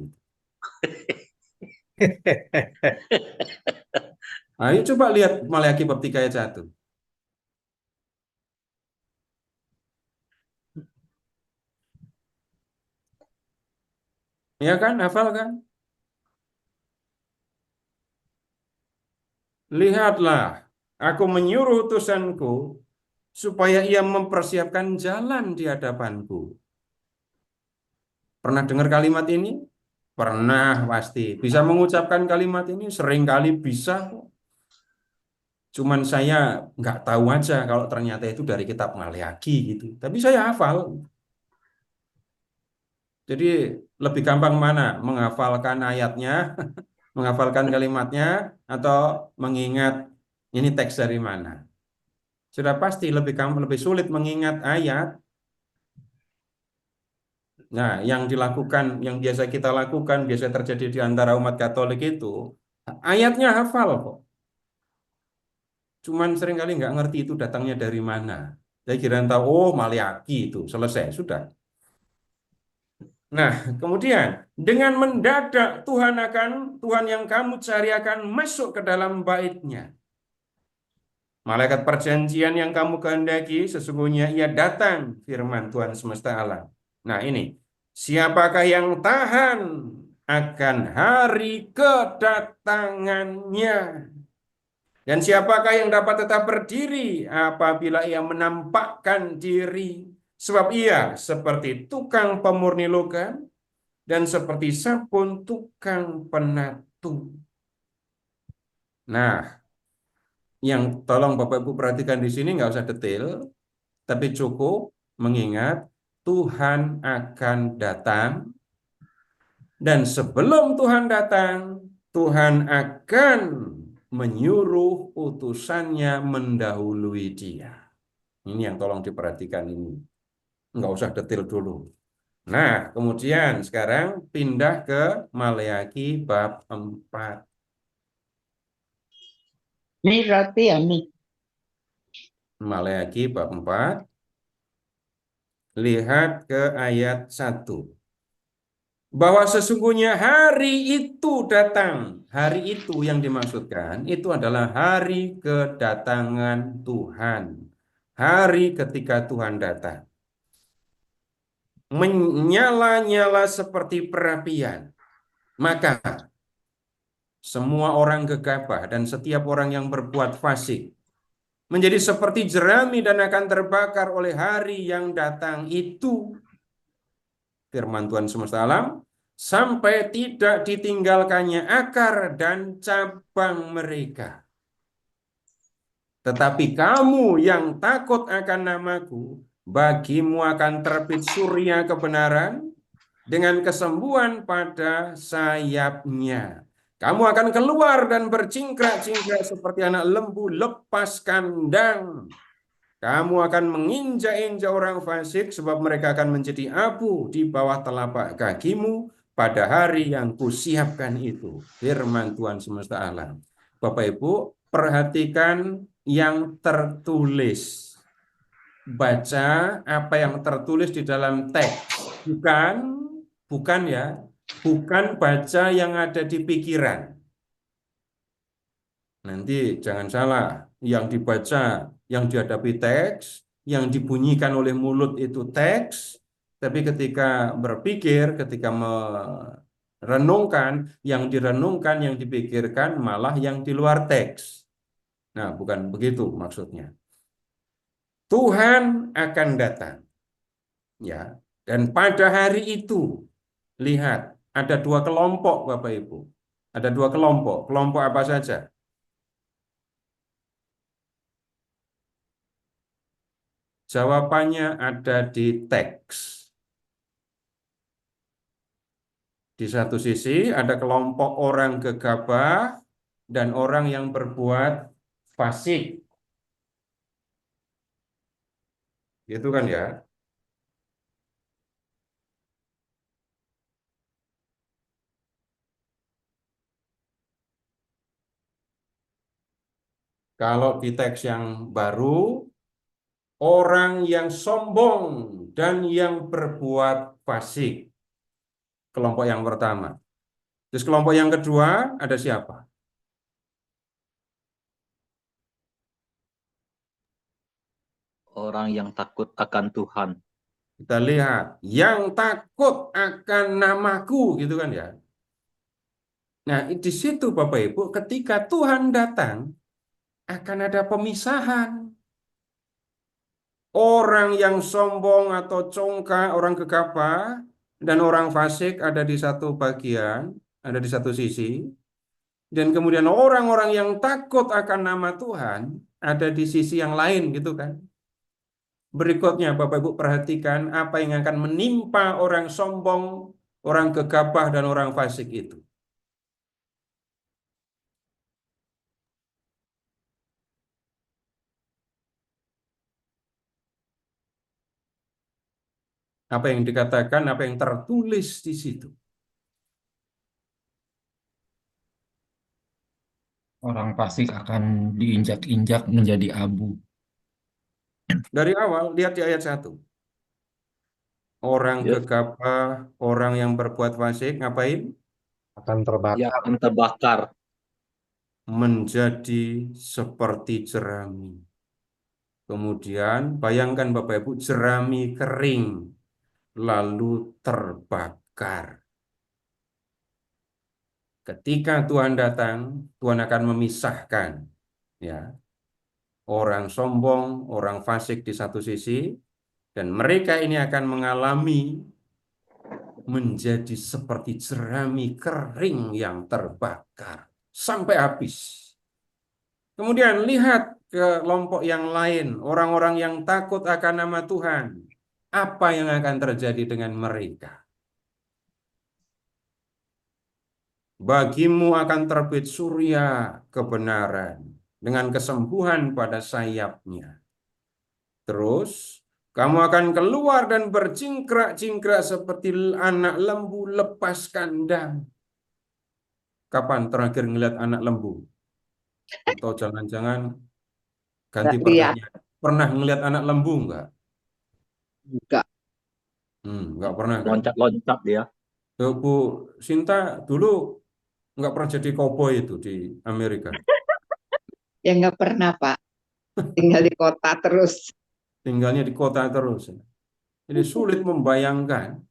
Ayo coba lihat Maleaki bab 3 ayat 1. Ya kan, hafal kan? Lihatlah, aku menyuruh utusanku supaya ia mempersiapkan jalan di hadapanku. Pernah dengar kalimat ini? Pernah pasti. Bisa mengucapkan kalimat ini? Seringkali bisa. Cuman saya nggak tahu aja kalau ternyata itu dari kitab Maleaki gitu. Tapi saya hafal. Jadi lebih gampang mana? Menghafalkan ayatnya, menghafalkan kalimatnya, atau mengingat ini teks dari mana? Sudah pasti lebih sulit mengingat ayat. Nah, yang dilakukan, yang biasa kita lakukan, biasa terjadi di antara umat Katolik itu, ayatnya hafal kok. Cuman seringkali nggak ngerti itu datangnya dari mana. Saya kira tahu, oh Maleaki itu, selesai, sudah. Nah, kemudian dengan mendadak Tuhan yang kamu cari akan masuk ke dalam bait-Nya. Malaikat perjanjian yang kamu kehendaki, sesungguhnya ia datang, firman Tuhan semesta alam. Nah ini, siapakah yang tahan akan hari kedatangannya? Dan siapakah yang dapat tetap berdiri apabila ia menampakkan diri? Sebab ia seperti tukang pemurni logam dan seperti sabun tukang penatu. Nah, yang tolong Bapak Ibu perhatikan di sini nggak usah detail, tapi cukup mengingat Tuhan akan datang, dan sebelum Tuhan datang, Tuhan akan menyuruh utusannya mendahului dia. Ini yang tolong diperhatikan ini. Nggak usah detail dulu. Nah, kemudian sekarang pindah ke Maleaki bab 4. Mi roti ya mi. Maleaki bab 4. Lihat ke ayat 1. Bahwa sesungguhnya hari itu datang. Hari itu yang dimaksudkan itu adalah hari kedatangan Tuhan. Hari ketika Tuhan datang. Menyala-nyala seperti perapian. Maka semua orang gegabah dan setiap orang yang berbuat fasik menjadi seperti jerami dan akan terbakar oleh hari yang datang itu. Firman Tuhan semesta alam, sampai tidak ditinggalkannya akar dan cabang mereka. Tetapi kamu yang takut akan namaku, bagimu akan terbit surya kebenaran dengan kesembuhan pada sayapnya. Kamu akan keluar dan bercingkrak-cingkrak seperti anak lembu lepas kandang. Kamu akan menginjak-injak orang fasik sebab mereka akan menjadi abu di bawah telapak kakimu pada hari yang kusiapkan itu. Firman Tuhan semesta alam. Bapak Ibu, perhatikan yang tertulis. Baca apa yang tertulis di dalam teks. Bukan ya. Bukan baca yang ada di pikiran. Nanti jangan salah, yang dibaca, yang dihadapi teks, yang dibunyikan oleh mulut itu teks, tapi ketika berpikir, ketika merenungkan, yang direnungkan, yang dipikirkan malah yang di luar teks. Nah, bukan begitu maksudnya. Tuhan akan datang. Ya, dan pada hari itu, lihat, ada dua kelompok Bapak Ibu. Ada dua kelompok. Kelompok apa saja? Jawabannya ada di teks. Di satu sisi ada kelompok orang gegabah dan orang yang berbuat fasik. Gitu kan ya? Kalau di teks yang baru, orang yang sombong dan yang berbuat fasik. Kelompok yang pertama. Terus kelompok yang kedua ada siapa? Orang yang takut akan Tuhan. Kita lihat, yang takut akan namaku, gitu kan ya. Nah, di situ Bapak Ibu, ketika Tuhan datang, akan ada pemisahan. Orang yang sombong atau congkak, orang gegabah, dan orang fasik ada di satu bagian, ada di satu sisi. Dan kemudian orang-orang yang takut akan nama Tuhan ada di sisi yang lain, gitu kan. Berikutnya Bapak Ibu perhatikan apa yang akan menimpa orang sombong, orang gegabah, dan orang fasik itu. Apa yang dikatakan, apa yang tertulis di situ. Orang fasik akan diinjak-injak menjadi abu. Dari awal, lihat di ayat 1. Orang Ya. gegabah, orang yang berbuat fasik, ngapain? Akan terbakar. Yang akan terbakar. Menjadi seperti jerami. Kemudian bayangkan Bapak Ibu, jerami kering lalu terbakar. Ketika Tuhan datang, Tuhan akan memisahkan ya orang sombong, orang fasik di satu sisi, dan mereka ini akan mengalami menjadi seperti jerami kering yang terbakar sampai habis. Kemudian lihat ke kelompok yang lain, orang-orang yang takut akan nama Tuhan. Apa yang akan terjadi dengan mereka? Bagimu akan terbit surya kebenaran dengan kesembuhan pada sayapnya. Terus, kamu akan keluar dan bercingkrak-cingkrak seperti anak lembu lepas kandang. Kapan terakhir ngeliat anak lembu? Atau jangan-jangan ganti Nggak lihat. pertanyaan. Pernah ngeliat anak lembu enggak? Enggak. Enggak pernah kan? Loncat-loncat dia. Bu Sinta dulu enggak pernah jadi koboi itu di Amerika. Ya nggak pernah, Pak. Tinggal di kota terus. Tinggalnya di kota terus. Ini sulit membayangkan.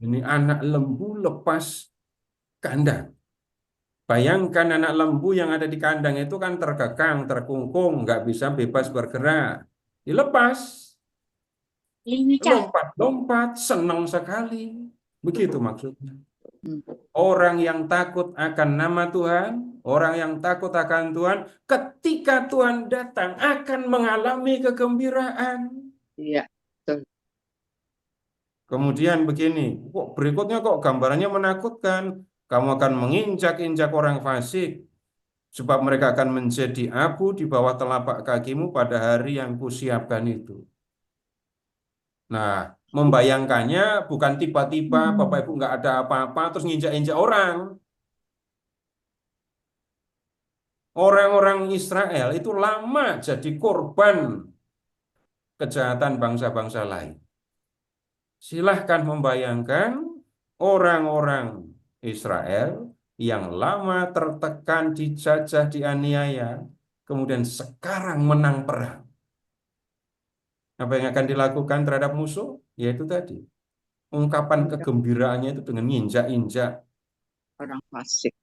Ini anak lembu lepas kandang. Bayangkan anak lembu yang ada di kandang itu kan terkekang, terkungkung, nggak bisa bebas bergerak. Dilepas, Lincah. lompat-lompat, senang sekali. Begitu maksudnya. Orang yang takut akan nama Tuhan, orang yang takut akan Tuhan, ketika Tuhan datang akan mengalami kegembiraan. Iya, betul. Kemudian begini, kok berikutnya kok gambarannya menakutkan. Kamu akan menginjak-injak orang fasik, sebab mereka akan menjadi abu di bawah telapak kakimu pada hari yang kusiapkan itu. Nah, membayangkannya bukan tiba-tiba Bapak Ibu nggak ada apa-apa terus nginjak-injak orang. Orang-orang Israel itu lama jadi korban kejahatan bangsa-bangsa lain. Silahkan membayangkan orang-orang Israel yang lama tertekan, dijajah, dianiaya, kemudian sekarang menang perang. Apa yang akan dilakukan terhadap musuh? Yaitu tadi, ungkapan kegembiraannya itu dengan nginjak-injak Orang fasik.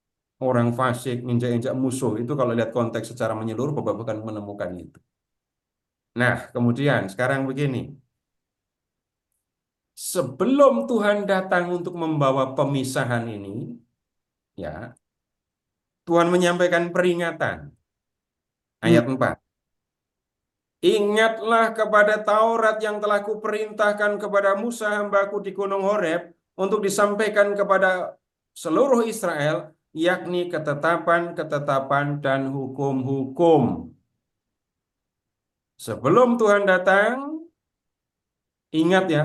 orang fasik, nginjak-injak musuh. Itu kalau lihat konteks secara menyeluruh, Bapak akan menemukan itu. Nah, kemudian sekarang begini. Sebelum Tuhan datang untuk membawa pemisahan ini, ya, Tuhan menyampaikan peringatan. Ayat 4. Ingatlah kepada Taurat yang telah kuperintahkan kepada Musa hambaku di Gunung Horeb untuk disampaikan kepada seluruh Israel, yakni ketetapan-ketetapan dan hukum-hukum. Sebelum Tuhan datang, ingat ya,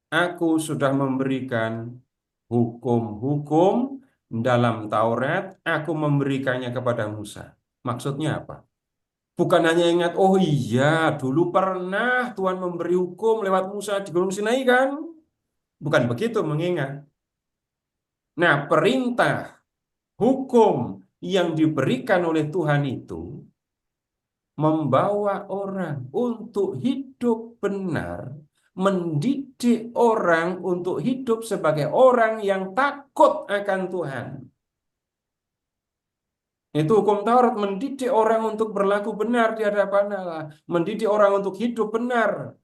aku sudah memberikan hukum-hukum dalam Taurat, aku memberikannya kepada Musa. Maksudnya apa? Bukan hanya ingat, oh iya, dulu pernah Tuhan memberi hukum lewat Musa di Gunung Sinai kan? Bukan begitu mengingat. Nah, perintah hukum yang diberikan oleh Tuhan itu membawa orang untuk hidup benar, mendidik orang untuk hidup sebagai orang yang takut akan Tuhan. Itu hukum Taurat, mendidik orang untuk berlaku benar di hadapan Allah, mendidik orang untuk hidup benar,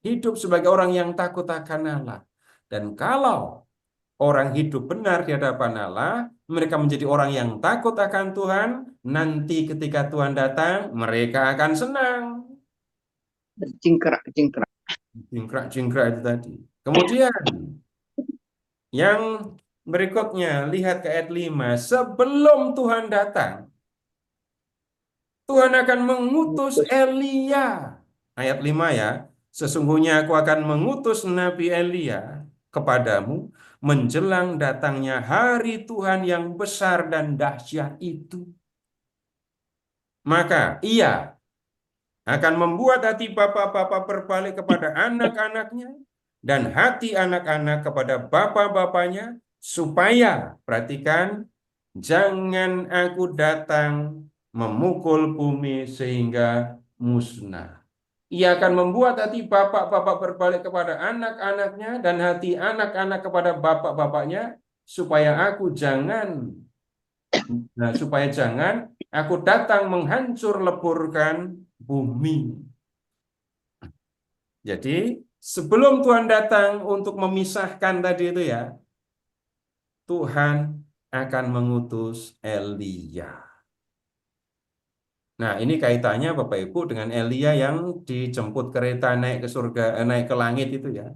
hidup sebagai orang yang takut akan Allah. Dan kalau orang hidup benar di hadapan Allah, mereka menjadi orang yang takut akan Tuhan, nanti ketika Tuhan datang, mereka akan senang. Berjingkrak-jingkrak. Jingkrak-jingkrak itu tadi. Kemudian, yang berikutnya, lihat ke ayat 5. Sebelum Tuhan datang, Tuhan akan mengutus Elia. Ayat 5 ya. Sesungguhnya aku akan mengutus Nabi Elia kepadamu menjelang datangnya hari Tuhan yang besar dan dahsyat itu. Maka ia akan membuat hati bapak-bapak berbalik kepada anak-anaknya dan hati anak-anak kepada bapak-bapaknya, supaya, perhatikan, jangan aku datang memukul bumi sehingga musnah. Ia akan membuat hati bapak-bapak berbalik kepada anak-anaknya dan hati anak-anak kepada bapak-bapaknya, supaya jangan aku datang menghancur leburkan bumi. Jadi sebelum Tuhan datang untuk memisahkan tadi itu ya, Tuhan akan mengutus Elia. Nah, ini kaitannya Bapak Ibu dengan Elia yang dijemput kereta naik ke surga, naik ke langit itu ya.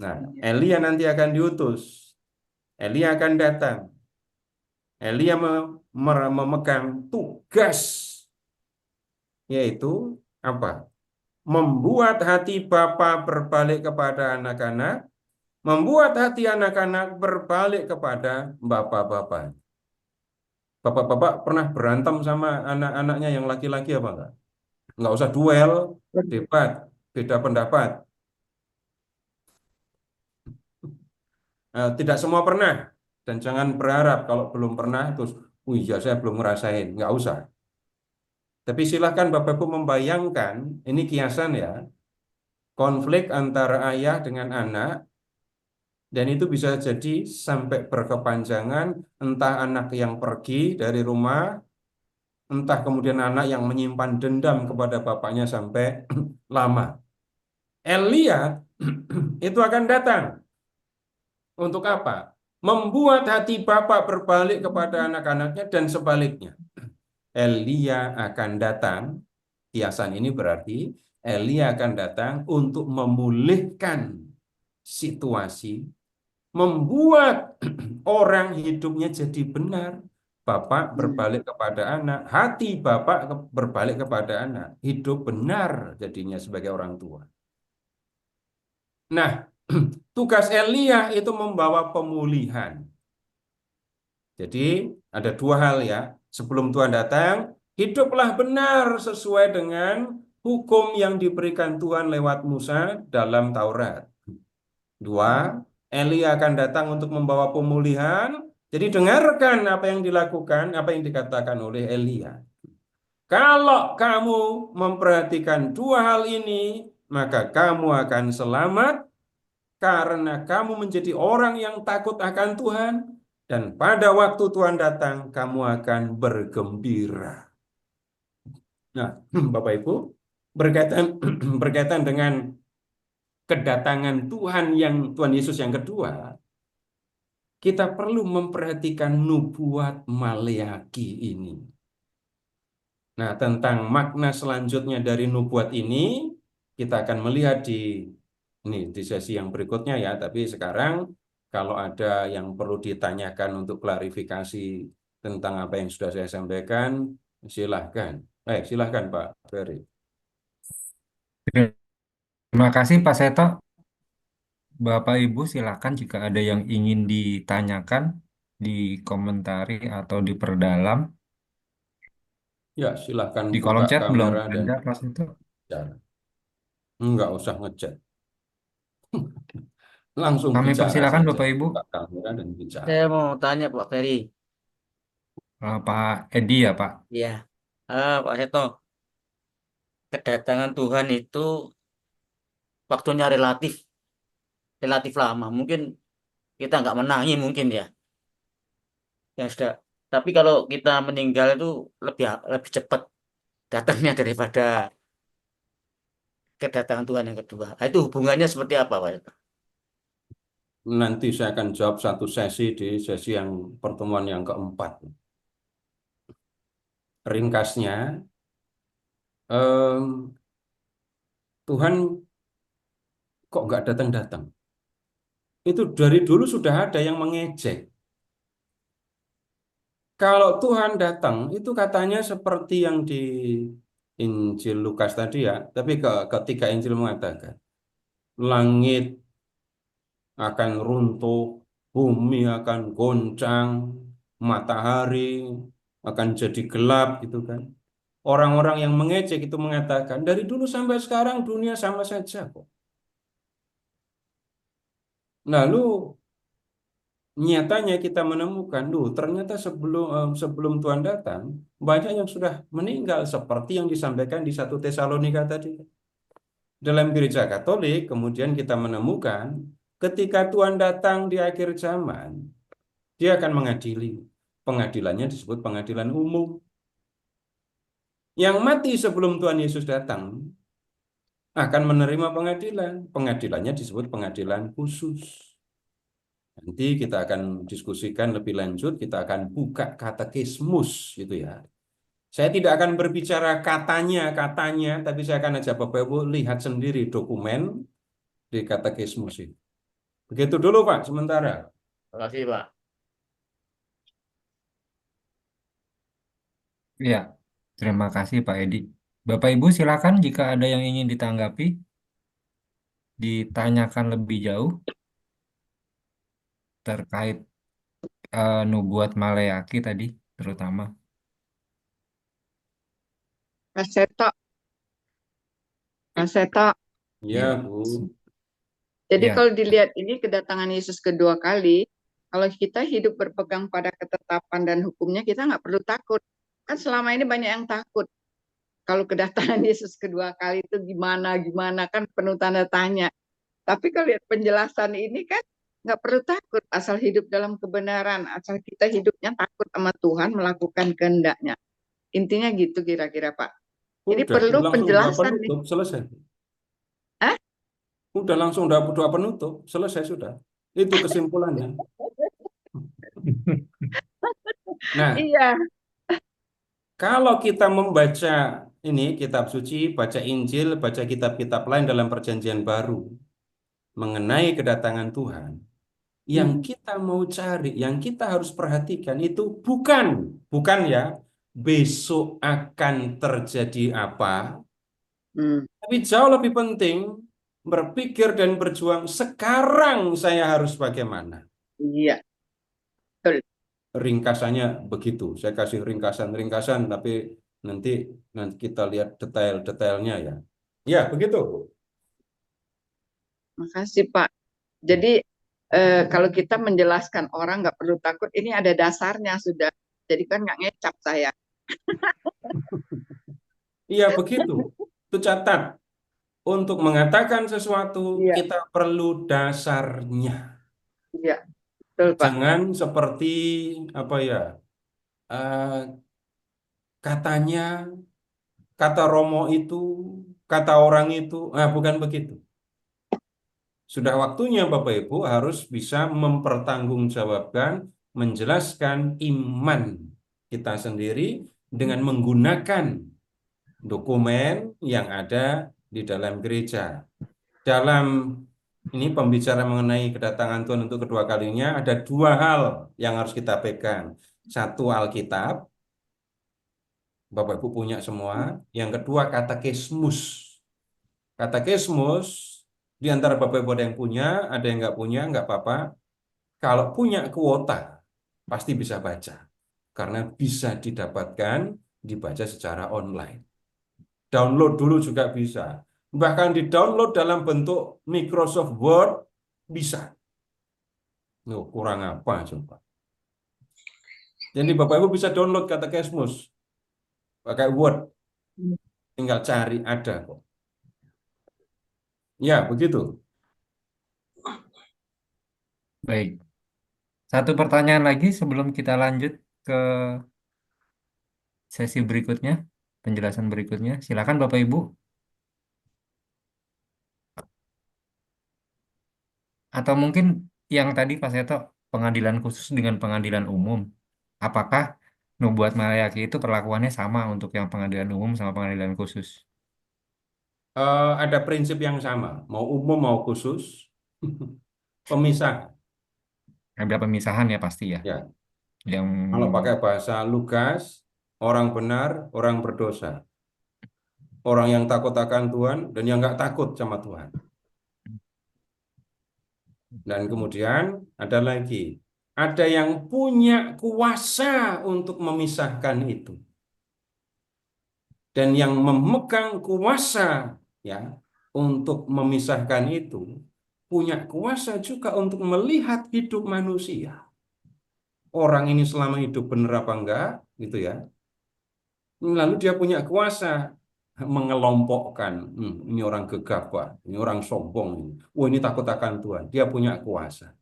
Nah, Elia nanti akan diutus. Elia akan datang. Elia memegang tugas, yaitu apa? Membuat hati bapa berbalik kepada anak-anak, membuat hati anak-anak berbalik kepada bapak-bapak. Bapak-bapak pernah berantem sama anak-anaknya yang laki-laki apa enggak? Enggak usah duel, debat, beda pendapat. Tidak semua pernah. Dan jangan berharap kalau belum pernah, terus, oh iya saya belum ngerasain. Enggak usah. Tapi silahkan Bapak Ibu membayangkan, ini kiasan ya, konflik antara ayah dengan anak, dan itu bisa jadi sampai berkepanjangan, entah anak yang pergi dari rumah, entah kemudian anak yang menyimpan dendam kepada bapaknya sampai lama. Elia itu akan datang Untuk apa? Membuat hati Bapak berbalik kepada anak-anaknya dan sebaliknya. Elia akan datang, kiasan ini berarti Elia akan datang untuk memulihkan situasi, membuat orang hidupnya jadi benar. Bapak berbalik kepada anak, hati Bapak berbalik kepada anak, hidup benar jadinya sebagai orang tua. Nah, tugas Elia itu membawa pemulihan. Jadi ada dua hal ya. Sebelum Tuhan datang, hiduplah benar sesuai dengan hukum yang diberikan Tuhan lewat Musa dalam Taurat. Dua, Elia akan datang untuk membawa pemulihan. Jadi dengarkan apa yang dilakukan, apa yang dikatakan oleh Elia. Kalau kamu memperhatikan dua hal ini, maka kamu akan selamat karena kamu menjadi orang yang takut akan Tuhan. Dan pada waktu Tuhan datang, kamu akan bergembira. Nah, Bapak Ibu, berkaitan dengan kedatangan Tuhan Yesus yang kedua, kita perlu memperhatikan nubuat Maleaki ini. Nah, tentang makna selanjutnya dari nubuat ini, kita akan melihat di sesi yang berikutnya ya. Tapi sekarang kalau ada yang perlu ditanyakan untuk klarifikasi tentang apa yang sudah saya sampaikan, silahkan. Silahkan Pak Ferry. Terima kasih Pak Seto. Bapak Ibu silakan jika ada yang ingin ditanyakan, dikomentari atau diperdalam. Ya, silahkan Di kolom buka chat belum kamera dan ada Pak Seto. bicara. Enggak usah ngechat. Langsung Kami bicara persilakan saja. Bapak Ibu. Buka kamera dan bicara. Saya mau tanya Pak Ferry. Pak Edi ya Pak. Iya. Pak Seto, kedatangan Tuhan itu waktunya relatif lama. Mungkin kita nggak menangi mungkin ya. Yang sudah. Tapi kalau kita meninggal itu lebih cepat datangnya daripada kedatangan Tuhan yang kedua. Nah, itu hubungannya seperti apa, Pak Seto? Nanti saya akan jawab satu sesi di sesi yang pertemuan yang keempat. Ringkasnya, Tuhan kok nggak datang-datang? Itu dari dulu sudah ada yang mengejek. Kalau Tuhan datang, itu katanya seperti yang di Injil Lukas tadi ya, tapi ketiga Injil mengatakan, langit akan runtuh, bumi akan goncang, matahari akan jadi gelap gitu kan. Orang-orang yang mengejek itu mengatakan, dari dulu sampai sekarang dunia sama saja kok. Lalu nyatanya kita menemukan, ternyata sebelum Tuhan datang, banyak yang sudah meninggal seperti yang disampaikan di 1 Tesalonika tadi. Dalam gereja Katolik, kemudian kita menemukan ketika Tuhan datang di akhir zaman, Dia akan mengadili. Pengadilannya disebut pengadilan umum. Yang mati sebelum Tuhan Yesus datang akan menerima pengadilan. Pengadilannya disebut pengadilan khusus. Nanti kita akan diskusikan lebih lanjut, kita akan buka katekismus gitu ya. Saya tidak akan berbicara katanya, tapi saya akan ajak Bapak Ibu lihat sendiri dokumen di katekismus ini. Begitu dulu Pak, sementara. Terima kasih, Pak. Iya, terima kasih Pak Edi. Bapak Ibu silakan jika ada yang ingin ditanggapi, ditanyakan lebih jauh terkait nubuat Maleaki tadi terutama. Pak Seto, Pak Seto. Ya, Iya. Bu. Jadi Ya. kalau dilihat ini kedatangan Yesus kedua kali, kalau kita hidup berpegang pada ketetapan dan hukumnya, kita nggak perlu takut. Kan selama ini banyak yang takut. Kalau kedatangan Yesus kedua kali itu gimana kan penuh tanda tanya. Tapi kalau lihat penjelasan ini kan nggak perlu takut, asal hidup dalam kebenaran, asal kita hidupnya takut sama Tuhan, melakukan kehendaknya. Intinya gitu kira-kira Pak. Jadi Udah, perlu langsung doa penjelasan nih. penutup, selesai. Hah? Udah langsung doa penutup, selesai sudah. Itu kesimpulannya. Nah, Iya, kalau kita membaca ini kitab suci, baca Injil, baca kitab-kitab lain dalam Perjanjian Baru mengenai kedatangan Tuhan, yang kita mau cari, yang kita harus perhatikan itu bukan ya besok akan terjadi apa, Hmm, tapi jauh lebih penting berpikir dan berjuang sekarang saya harus bagaimana. iya, betul. Ringkasannya begitu. Saya kasih ringkasan-ringkasan, tapi nanti nanti kita lihat detail-detailnya ya. Ya, begitu. Makasih Pak. Jadi kalau kita menjelaskan orang nggak perlu takut, ini ada dasarnya sudah. Jadi kan nggak ngecap saya. Iya, begitu. Itu catat. Untuk mengatakan sesuatu, Iya, kita perlu dasarnya. iya, betul Pak. Jangan seperti apa ya? eh, katanya, kata Romo itu, kata orang itu, bukan begitu. Sudah waktunya Bapak Ibu harus bisa mempertanggungjawabkan, menjelaskan iman kita sendiri dengan menggunakan dokumen yang ada di dalam gereja. Dalam ini pembicaraan mengenai kedatangan Tuhan untuk kedua kalinya, ada dua hal yang harus kita pegang. Satu, Alkitab, Bapak Ibu punya semua. Yang kedua, katekismus. Katekismus, di antara Bapak Ibu ada yang punya, ada yang nggak punya, nggak apa-apa. Kalau punya kuota, pasti bisa baca. Karena bisa didapatkan, dibaca secara online. Download dulu juga bisa. Bahkan di-download dalam bentuk Microsoft Word, bisa. Nuh, kurang apa coba. Jadi Bapak Ibu bisa download katekismus pakai Word. Tinggal cari, ada kok. Ya, begitu. Baik. Satu pertanyaan lagi sebelum kita lanjut ke sesi berikutnya, penjelasan berikutnya. Silakan Bapak Ibu. Atau mungkin yang tadi Pak Seto, pengadilan khusus dengan pengadilan umum. Apakah Nubuat Malayaki itu perlakuannya sama untuk yang pengadilan umum sama pengadilan khusus? Ada prinsip yang sama, mau umum mau khusus, pemisah. Ada pemisahan ya pasti ya. Ya, Yang kalau pakai bahasa Lukas, orang benar, orang berdosa, orang yang takut akan Tuhan dan yang nggak takut sama Tuhan. Dan kemudian ada lagi, ada yang punya kuasa untuk memisahkan itu. Dan yang memegang kuasa ya untuk memisahkan itu punya kuasa juga untuk melihat hidup manusia. Orang ini selama hidup benar apa enggak gitu ya. Lalu dia punya kuasa mengelompokkan, ini orang gegabah, ini orang sombong, ini takut akan Tuhan. Dia punya kuasa.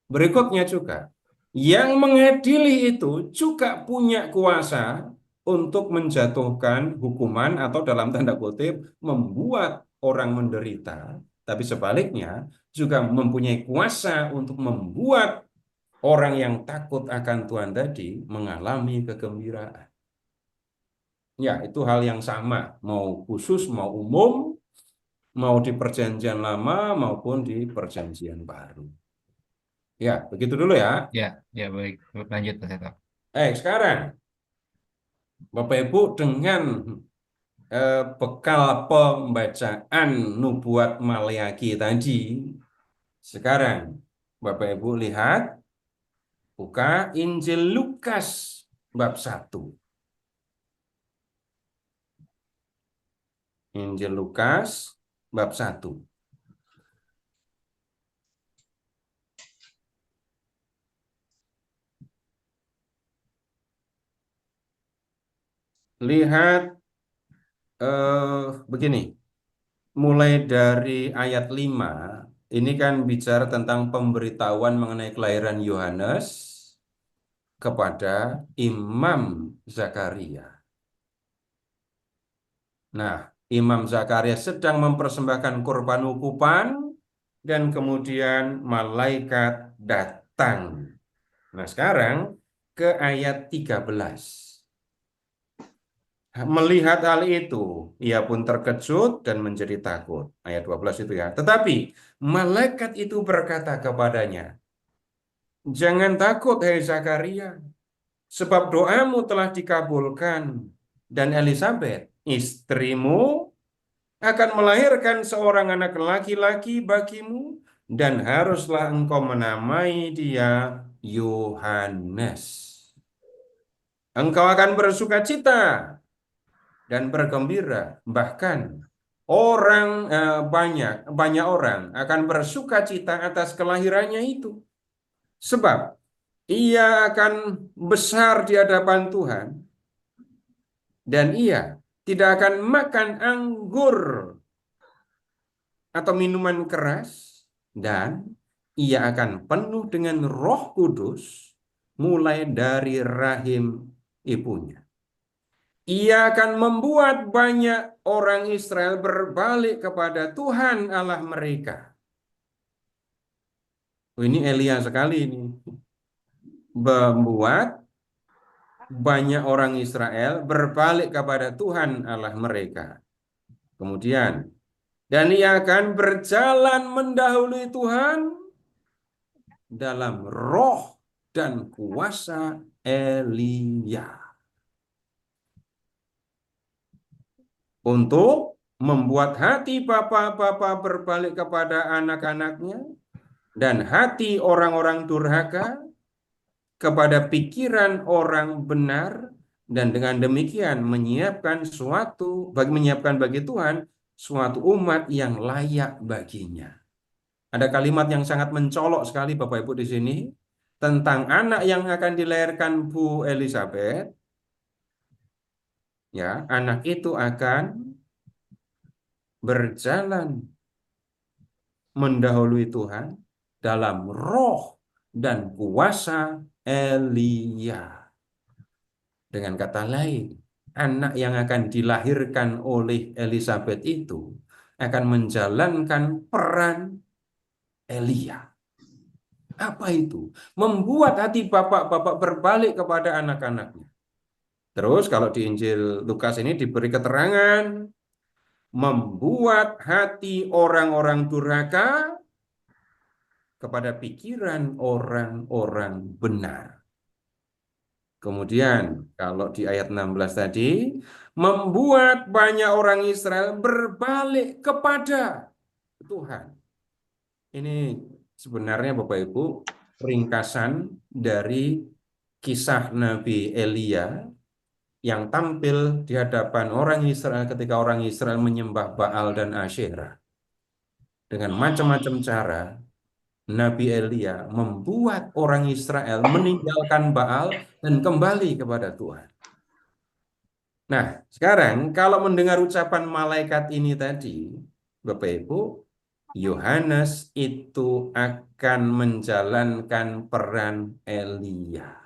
Berikutnya juga, yang mengadili itu juga punya kuasa untuk menjatuhkan hukuman atau dalam tanda kutip membuat orang menderita. Tapi sebaliknya juga mempunyai kuasa untuk membuat orang yang takut akan Tuhan tadi mengalami kegembiraan. Ya, itu hal yang sama, mau khusus, mau umum, mau di perjanjian lama maupun di perjanjian baru. Ya, begitu dulu ya. ya, ya baik. Lanjut Pak Seto. Sekarang Bapak Ibu dengan bekal pembacaan Nubuat Maleaki tadi, sekarang Bapak Ibu lihat, buka Injil Lukas bab 1. Injil Lukas bab 1. Lihat begini, mulai dari ayat 5, ini kan bicara tentang pemberitahuan mengenai kelahiran Yohanes kepada Imam Zakaria. Nah, Imam Zakaria sedang mempersembahkan kurban ukupan dan kemudian malaikat datang. Nah, sekarang ke ayat 13. Melihat hal itu, ia pun terkejut dan menjadi takut. Ayat 12 itu ya. Tetapi malaikat itu berkata kepadanya, "Jangan takut, hai Zakaria, sebab doamu telah dikabulkan, dan Elisabet, istrimu, akan melahirkan seorang anak laki-laki bagimu, dan haruslah engkau menamai dia Yohanes. Engkau akan bersuka cita dan bergembira, bahkan banyak orang akan bersuka cita atas kelahirannya itu, sebab ia akan besar di hadapan Tuhan, dan ia tidak akan makan anggur atau minuman keras, dan ia akan penuh dengan Roh Kudus mulai dari rahim ibunya. Ia akan membuat banyak orang Israel berbalik kepada Tuhan Allah mereka." Ini Elia sekali ini. Membuat banyak orang Israel berbalik kepada Tuhan Allah mereka. Kemudian, dan ia akan berjalan mendahului Tuhan dalam roh dan kuasa Elia, untuk membuat hati bapa-bapa berbalik kepada anak-anaknya, dan hati orang-orang durhaka kepada pikiran orang benar, dan dengan demikian menyiapkan bagi Tuhan suatu umat yang layak baginya. Ada kalimat yang sangat mencolok sekali Bapak Ibu di sini tentang anak yang akan dilahirkan Bu Elisabet. Ya, anak itu akan berjalan mendahului Tuhan dalam roh dan kuasa Elia. Dengan kata lain, anak yang akan dilahirkan oleh Elisabet itu akan menjalankan peran Elia. Apa itu? Membuat hati bapak-bapak berbalik kepada anak-anaknya. Terus kalau di Injil Lukas ini diberi keterangan, membuat hati orang-orang durhaka kepada pikiran orang-orang benar. Kemudian kalau di ayat 16 tadi, membuat banyak orang Israel berbalik kepada Tuhan. Ini sebenarnya Bapak Ibu ringkasan dari kisah Nabi Elia yang tampil di hadapan orang Israel ketika orang Israel menyembah Baal dan Asyera. Dengan macam-macam cara, Nabi Elia membuat orang Israel meninggalkan Baal dan kembali kepada Tuhan. Nah, sekarang kalau mendengar ucapan malaikat ini tadi, Bapak Ibu, Yohanes itu akan menjalankan peran Elia.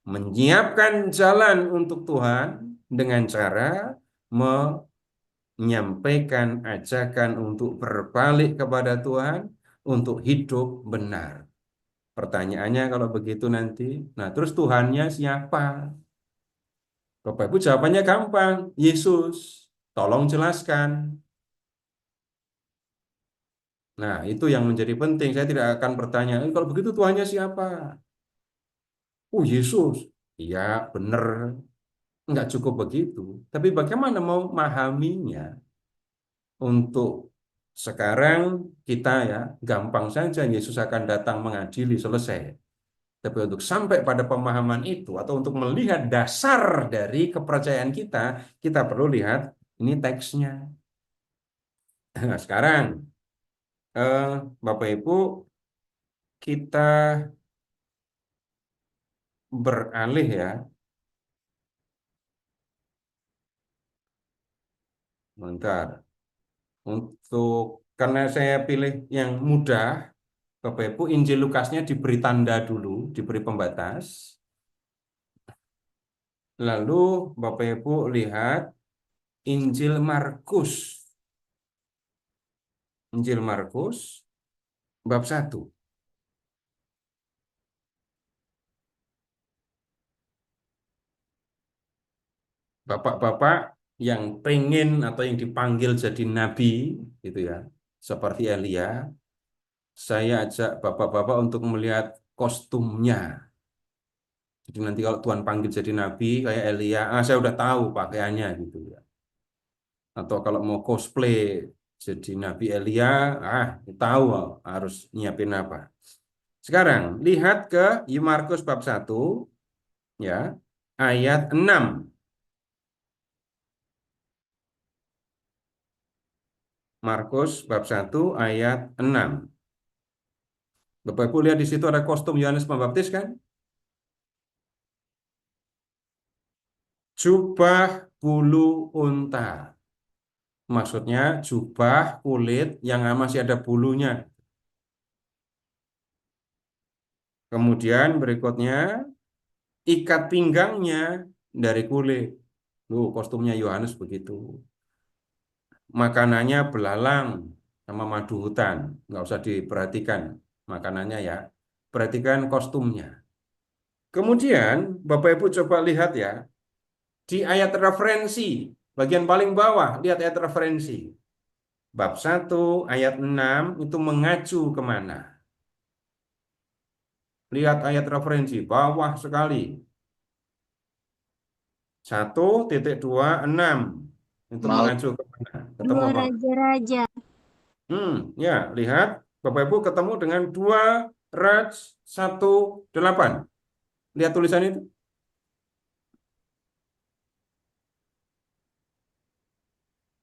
Menyiapkan jalan untuk Tuhan dengan cara menyampaikan ajakan untuk berbalik kepada Tuhan, untuk hidup benar. Pertanyaannya kalau begitu nanti, nah terus Tuhannya siapa? Bapak Ibu jawabannya gampang, Yesus. Tolong jelaskan. Nah itu yang menjadi penting. Saya tidak akan bertanya, kalau begitu Tuhannya siapa? Oh Yesus. Iya benar. Enggak cukup begitu. Tapi bagaimana mau memahaminya? Untuk sekarang kita ya gampang saja Yesus akan datang mengadili, selesai. Tapi untuk sampai pada pemahaman itu atau untuk melihat dasar dari kepercayaan kita, kita perlu lihat ini teksnya. Nah, sekarang Bapak Ibu, kita beralih ya. Bentar. Karena saya pilih yang mudah, Bapak Ibu, Injil Lukasnya diberi tanda dulu, diberi pembatas. Lalu Bapak Ibu lihat Injil Markus. Injil Markus bab 1. Bapak-bapak yang pengen atau yang dipanggil jadi nabi gitu ya, seperti Elia, saya ajak bapak-bapak untuk melihat kostumnya. Jadi nanti kalau Tuhan panggil jadi nabi kayak Elia, saya udah tahu pakaiannya gitu ya. Atau kalau mau cosplay jadi Nabi Elia, tahu harus nyiapin apa. Sekarang lihat ke Markus bab 1 ya, ayat 6. Markus bab 1 ayat 6. Bapak Ibu lihat di situ ada kostum Yohanes Pembaptis kan? Jubah bulu unta. Maksudnya jubah kulit yang masih ada bulunya. Kemudian berikutnya ikat pinggangnya dari kulit. Kostumnya Yohanes begitu. Makanannya belalang sama madu hutan. Nggak usah diperhatikan makanannya ya. Perhatikan kostumnya. Kemudian Bapak Ibu coba lihat ya. Di ayat referensi. Bagian paling bawah. Lihat ayat referensi. Bab 1 ayat 6 itu mengacu kemana? Lihat ayat referensi. Bawah sekali. 1.26 itu Mal mengacu kemana? Ketemu Dua apa? raja-raja. Ya, lihat Bapak Ibu ketemu dengan 2 Raj 1:8. Lihat tulisan itu.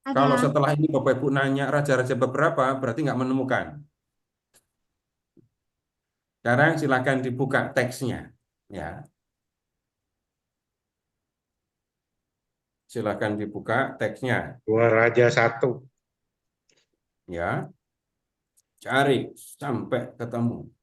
Kalau Ada. setelah ini Bapak Ibu nanya raja-raja beberapa, berarti nggak menemukan. Sekarang silakan dibuka teksnya. Ya, silakan dibuka teksnya. 2 Raja 1. Ya, cari sampai ketemu.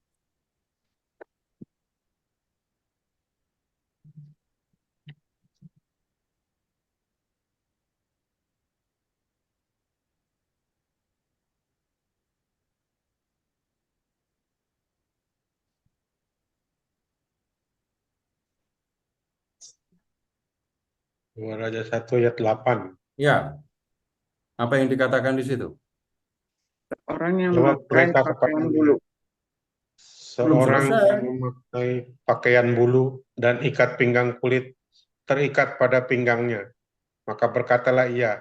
Dua Raja 1 ayat 8. Ya, apa yang dikatakan di situ? Orang yang Lewat memakai berita pakaian kepadanya, bulu. Belum seorang yang selesai. memakai pakaian bulu dan ikat pinggang kulit terikat pada pinggangnya. Maka berkatalah ia,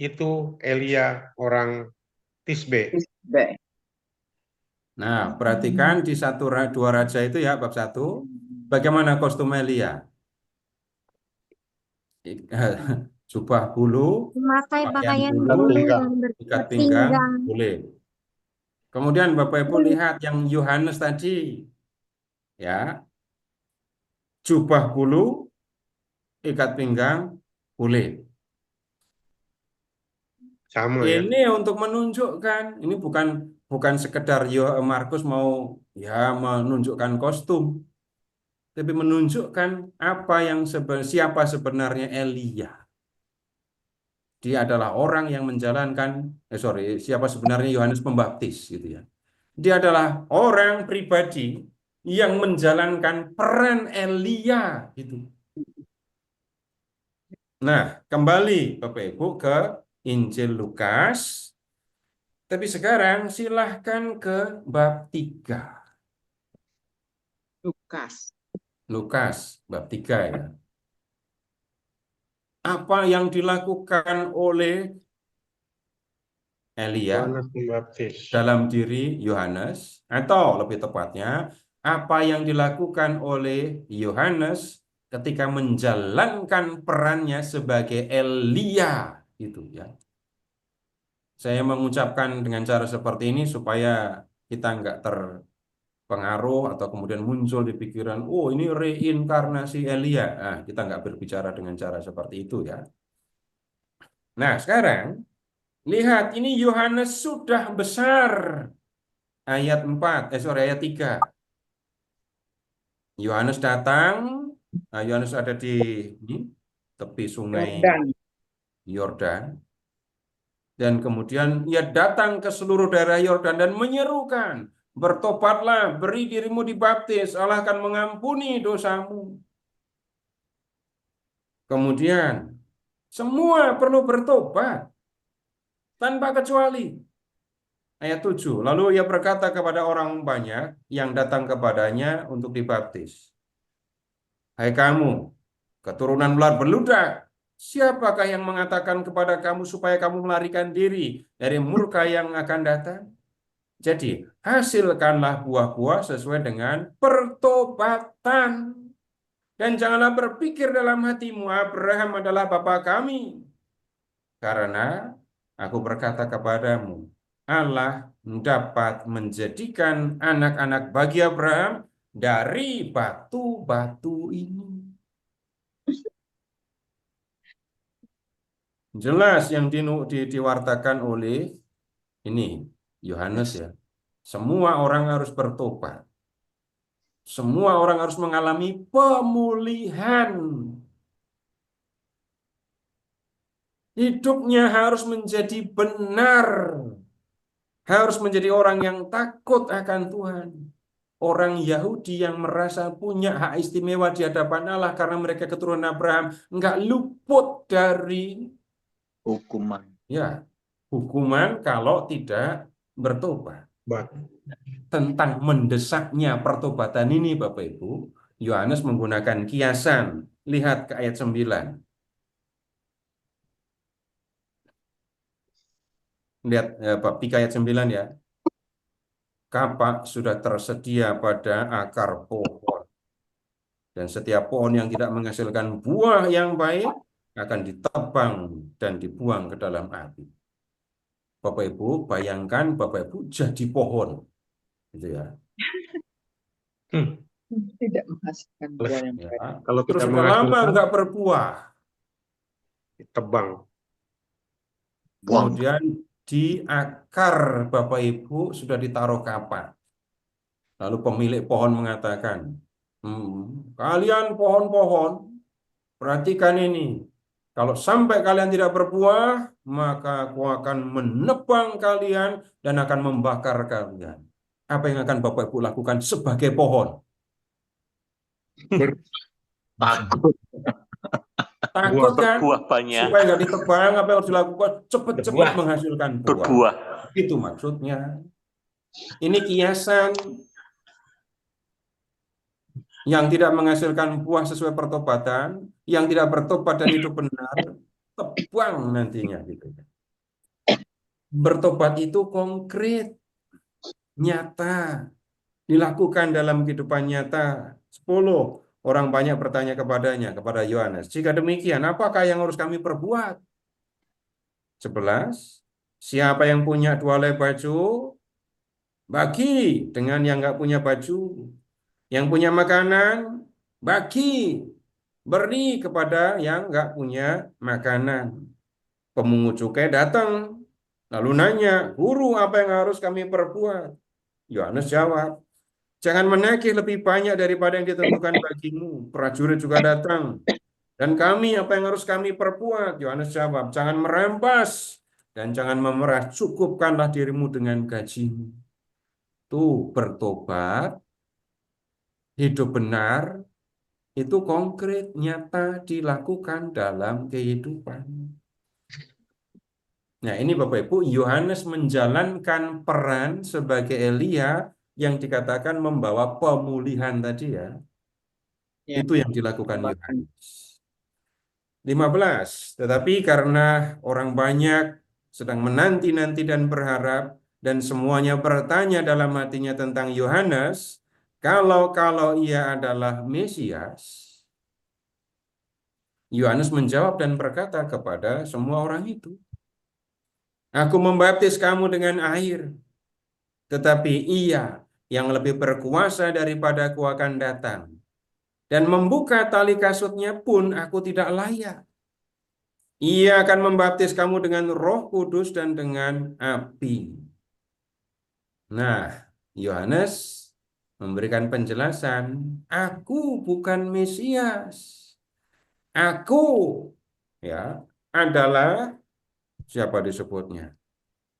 itu Elia orang Tisbe. Tisbe. Nah, perhatikan di 2 Raja itu ya, bab 1. Bagaimana kostum Elia? Jubah bulu, Memakai pakaian pakaian bulu, Ikat bulu pinggang. yang ikat berikat pinggang, pinggang. boleh. Kemudian Bapak Ibu lihat yang Yohanes tadi, ya, jubah bulu, ikat pinggang, boleh. Sama ya. Ini untuk menunjukkan, ini bukan bukan sekedar Markus mau ya menunjukkan kostum, tapi menunjukkan apa yang siapa sebenarnya Elia. Dia adalah orang yang menjalankan, siapa sebenarnya Yohanes Pembaptis gitu ya. Dia adalah orang pribadi yang menjalankan peran Elia gitu. Nah, kembali Bapak Ibu ke Injil Lukas. Tapi sekarang silahkan ke bab 3. Lukas. Lukas bab 3 ya. Apa yang dilakukan oleh Elia Yohanes Pembaptis. dalam diri Yohanes, atau lebih tepatnya apa yang dilakukan oleh Yohanes ketika menjalankan perannya sebagai Elia gitu ya. Saya mengucapkan dengan cara seperti ini supaya kita nggak terpengaruh atau kemudian muncul di pikiran, oh ini reinkarnasi Elia. Nah, kita nggak berbicara dengan cara seperti itu ya. Nah, sekarang lihat ini Yohanes sudah besar. Ayat 3. Yohanes datang, Yohanes ada di tepi sungai Yordan. Yordan. Dan kemudian ia datang ke seluruh daerah Yordan dan menyerukan, bertobatlah, beri dirimu dibaptis, Allah akan mengampuni dosamu. Kemudian semua perlu bertobat tanpa kecuali. Ayat 7. Lalu ia berkata kepada orang banyak yang datang kepadanya untuk dibaptis. Hai kamu, keturunan ular beludak, siapakah yang mengatakan kepada kamu supaya kamu melarikan diri dari murka yang akan datang? Jadi, hasilkanlah buah-buah sesuai dengan pertobatan. Dan janganlah berpikir dalam hatimu, Abraham adalah bapa kami. Karena aku berkata kepadamu, Allah dapat menjadikan anak-anak bagi Abraham dari batu-batu ini. Jelas yang diwartakan oleh ini Yohanes ya. Semua orang harus bertobat. Semua orang harus mengalami pemulihan. Hidupnya harus menjadi benar. Harus menjadi orang yang takut akan Tuhan. Orang Yahudi yang merasa punya hak istimewa di hadapan Allah karena mereka keturunan Abraham enggak luput dari Hukuman. hukuman kalau tidak bertobat. Tentang mendesaknya pertobatan ini Bapak Ibu, Yohanes menggunakan kiasan. Lihat ke ayat 9. Lihat bab 3 ayat 9 ya. Kapak sudah tersedia pada akar pohon. Dan setiap pohon yang tidak menghasilkan buah yang baik akan ditebang dan dibuang ke dalam api. Bapak Ibu, bayangkan Bapak Ibu jadi pohon. Gitu ya. Tidak menghasilkan buah yang baik. Ya. Kalau Terus tidak sudah lama menghasilkan, nggak berbuah. ditebang. Buang. Kemudian di akar Bapak Ibu sudah ditaruh kapak. Lalu pemilik pohon mengatakan, kalian pohon-pohon, perhatikan ini. Kalau sampai kalian tidak berbuah, maka aku akan menebang kalian dan akan membakar kalian. Apa yang akan Bapak Ibu lakukan sebagai pohon? Takut. Takut kan? Berbuah banyak, Supaya nggak ditebang, apa yang harus dilakukan? Cepat-cepat Berbuah. menghasilkan buah. berbuah. Itu maksudnya. Ini kiasan. Yang tidak menghasilkan buah sesuai pertobatan, yang tidak bertobat dan hidup benar, tebang nantinya gitu. Bertobat itu konkret, nyata, dilakukan dalam kehidupan nyata. 10 orang banyak bertanya kepada Yohanes, jika demikian, apakah yang harus kami perbuat? 11, siapa yang punya 2 helai baju, bagi dengan yang nggak punya baju. Yang punya makanan, bagi, beri kepada yang nggak punya makanan. Pemungut cukai datang, lalu nanya, Guru, apa yang harus kami perbuat? Yohanes jawab, jangan menagih lebih banyak daripada yang ditentukan bagimu. Prajurit juga datang. Dan kami, apa yang harus kami perbuat? Yohanes jawab, jangan merampas dan jangan memerah, cukupkanlah dirimu dengan gajimu. Tuh, bertobat, hidup benar, itu konkret, nyata, dilakukan dalam kehidupan. Nah, ini Bapak Ibu, Yohanes menjalankan peran sebagai Elia yang dikatakan membawa pemulihan tadi ya. Ya. Itu yang dilakukan Yohanes. 15. Tetapi karena orang banyak sedang menanti-nanti dan berharap, dan semuanya bertanya dalam hatinya tentang Yohanes, kalau ia adalah Mesias, Yohanes menjawab dan berkata kepada semua orang itu, aku membaptis kamu dengan air, tetapi ia yang lebih berkuasa daripada aku akan datang. Dan membuka tali kasutnya pun aku tidak layak. Ia akan membaptis kamu dengan Roh Kudus dan dengan api. Nah, Yohanes memberikan penjelasan, aku bukan Mesias. Aku adalah Siapa disebutnya?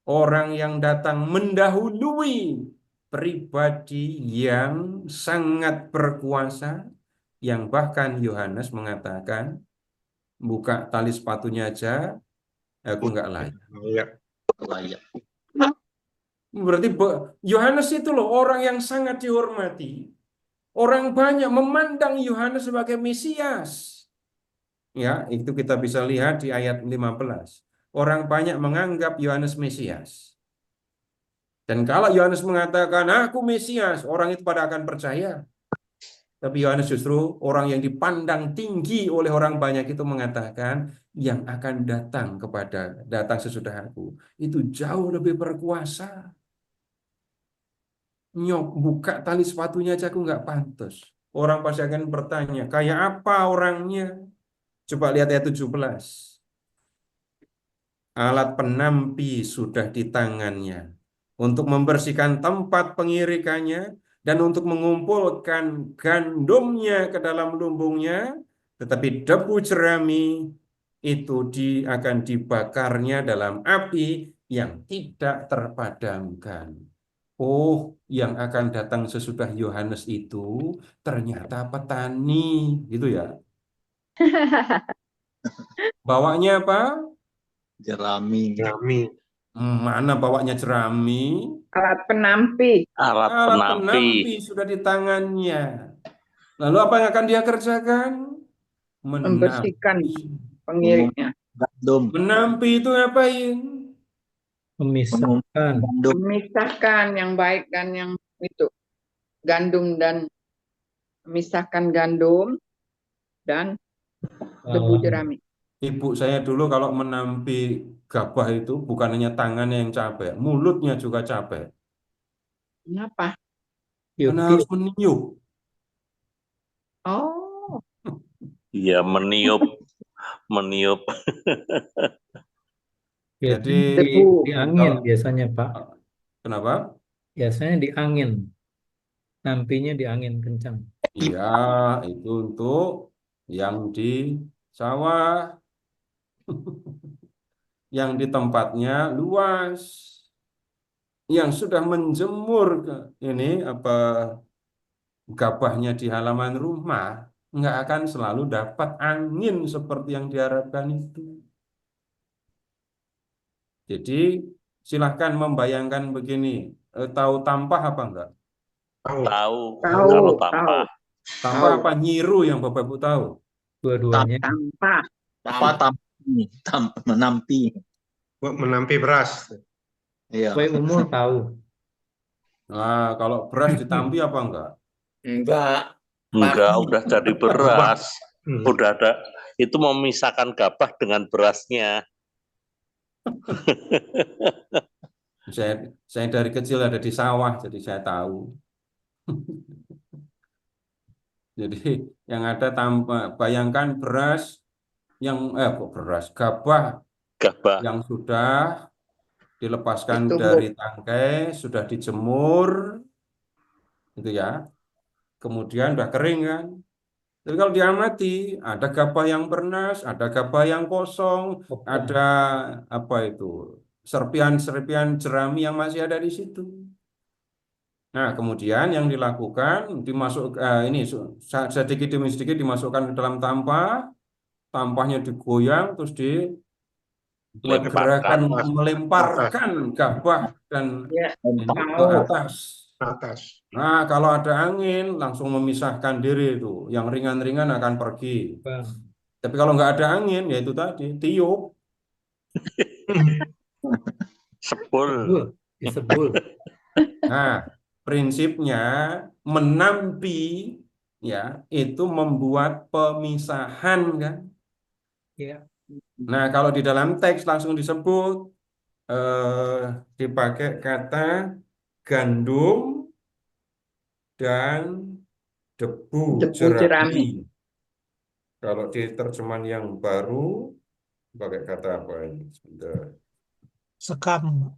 Orang yang datang mendahului pribadi yang sangat berkuasa, yang bahkan Yohanes mengatakan, buka tali sepatunya aja, aku nggak layak. Ya. Layak. Berarti Yohanes itu loh orang yang sangat dihormati. Orang banyak memandang Yohanes sebagai Mesias. Ya, itu kita bisa lihat di ayat 15. Orang banyak menganggap Yohanes Mesias. Dan kalau Yohanes mengatakan, aku Mesias, orang itu pada akan percaya. Tapi Yohanes justru orang yang dipandang tinggi oleh orang banyak itu mengatakan, yang akan datang sesudah aku, itu jauh lebih berkuasa. Buka tali sepatunya aja aku nggak pantas. Orang pasti akan bertanya, kayak apa orangnya? Coba lihat ayat 17. Alat penampi sudah di tangannya untuk membersihkan tempat pengirikannya dan untuk mengumpulkan gandumnya ke dalam lumbungnya, tetapi debu jerami itu akan dibakarnya dalam api yang tidak terpadamkan. Oh, yang akan datang sesudah Yohanes itu ternyata petani, gitu ya. Bawanya apa? Jerami. Jerami. Mana bawanya jerami? Alat penampi. Alat Alat penampi. penampi sudah di tangannya. Lalu apa yang akan dia kerjakan? Membersihkan Menampi. pengiringnya. Gandum. Menampi itu ngapain? Memisahkan. Gandum. Memisahkan yang baik dan yang itu. Gandum dan memisahkan gandum dan debu jerami. Ibu saya dulu kalau menampi gabah itu bukan hanya tangannya yang capek, mulutnya juga capek. Kenapa? Karena harus meniup. Oh, Iya, meniup. Jadi Di angin kalau biasanya, Pak. kenapa? Biasanya di angin. Nampinya di angin kencang. Iya, itu untuk yang di sawah, yang di tempatnya luas, yang sudah menjemur ini apa gabahnya di halaman rumah, nggak akan selalu dapat angin seperti yang diharapkan itu. Jadi silahkan membayangkan begini, tahu tampah apa enggak? Tahu. Tahu. tahu, Kalau tahu. tampah. Tampah Tahu. apa nyiru yang Bapak Ibu tahu? Dua-duanya. Tampah. Apa menampi. Menampi beras. Iya. Kue umur tahu. Nah, kalau beras ditampi apa enggak? Enggak. Enggak, Padi. udah jadi beras. Hmm. Udah ada. Itu memisahkan gabah dengan berasnya. Saya dari kecil ada di sawah, jadi saya tahu. Jadi yang ada bayangkan beras gabah Gabah. yang sudah dilepaskan Ditumbuk. dari tangkai, sudah dijemur, gitu ya. Kemudian udah kering kan. Jadi kalau diamati, ada gabah yang bernas, ada gabah yang kosong, ada apa itu, serpian-serpian jerami yang masih ada di situ. Nah, kemudian yang dilakukan ini sedikit demi sedikit dimasukkan ke dalam tampah, tampahnya digoyang terus melemparkan gabah dan Ya, ini ke tahu. atas. Atas. Nah, kalau ada angin langsung memisahkan diri itu, yang ringan-ringan akan pergi. Bang. Tapi kalau nggak ada angin, ya itu tadi tiup. Sebul. Disebul. Nah, prinsipnya menampi ya itu membuat pemisahan kan. Ya. Nah, kalau di dalam teks langsung disebut dipakai kata gandum dan debu jerami. Kalau di terjemahan yang baru pakai kata apa ini? Sebentar. Sekam.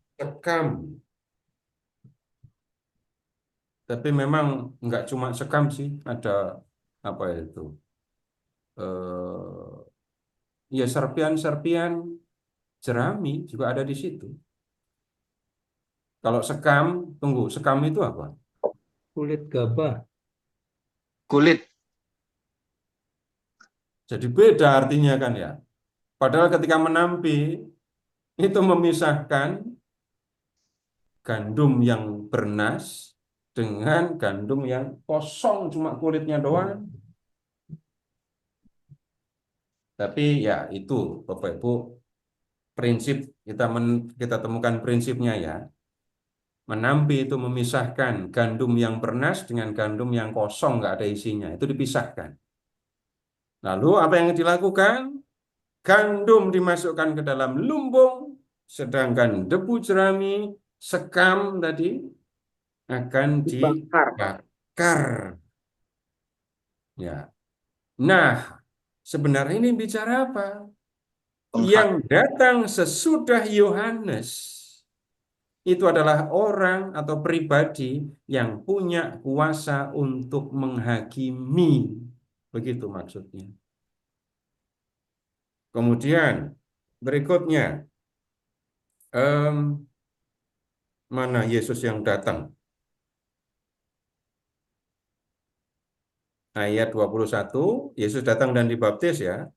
Tapi memang nggak cuma sekam sih, ada apa itu? Ya serpian-serpian jerami juga ada di situ. Kalau sekam, tunggu, sekam itu apa? Kulit gabah. Kulit. Jadi beda artinya kan ya. Padahal ketika menampi itu memisahkan gandum yang bernas dengan gandum yang kosong cuma kulitnya doang. Tapi ya itu Bapak Ibu prinsip kita temukan prinsipnya ya. Menampi itu memisahkan gandum yang bernas dengan gandum yang kosong nggak ada isinya. Itu dipisahkan. Lalu apa yang dilakukan? Gandum dimasukkan ke dalam lumbung, sedangkan debu jerami, sekam tadi akan dibakar. Ya. Nah, sebenarnya ini bicara apa? Yang datang sesudah Yohanes itu adalah orang atau pribadi yang punya kuasa untuk menghakimi. Begitu maksudnya. Kemudian berikutnya, mana Yesus yang datang? Ayat 21, Yesus datang dan dibaptis ya.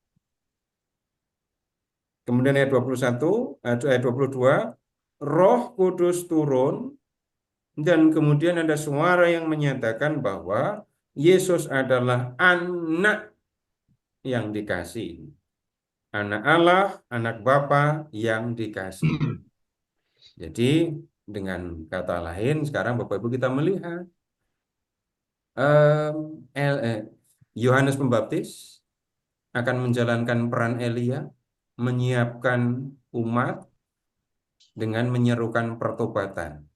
Kemudian ayat 21, ayat 22, Roh Kudus turun dan kemudian ada suara yang menyatakan bahwa Yesus adalah anak yang dikasihi. Anak Allah, anak Bapa yang dikasihi. Jadi dengan kata lain sekarang Bapak Ibu kita melihat Yohanes Pembaptis akan menjalankan peran Elia, menyiapkan umat dengan menyerukan pertobatan.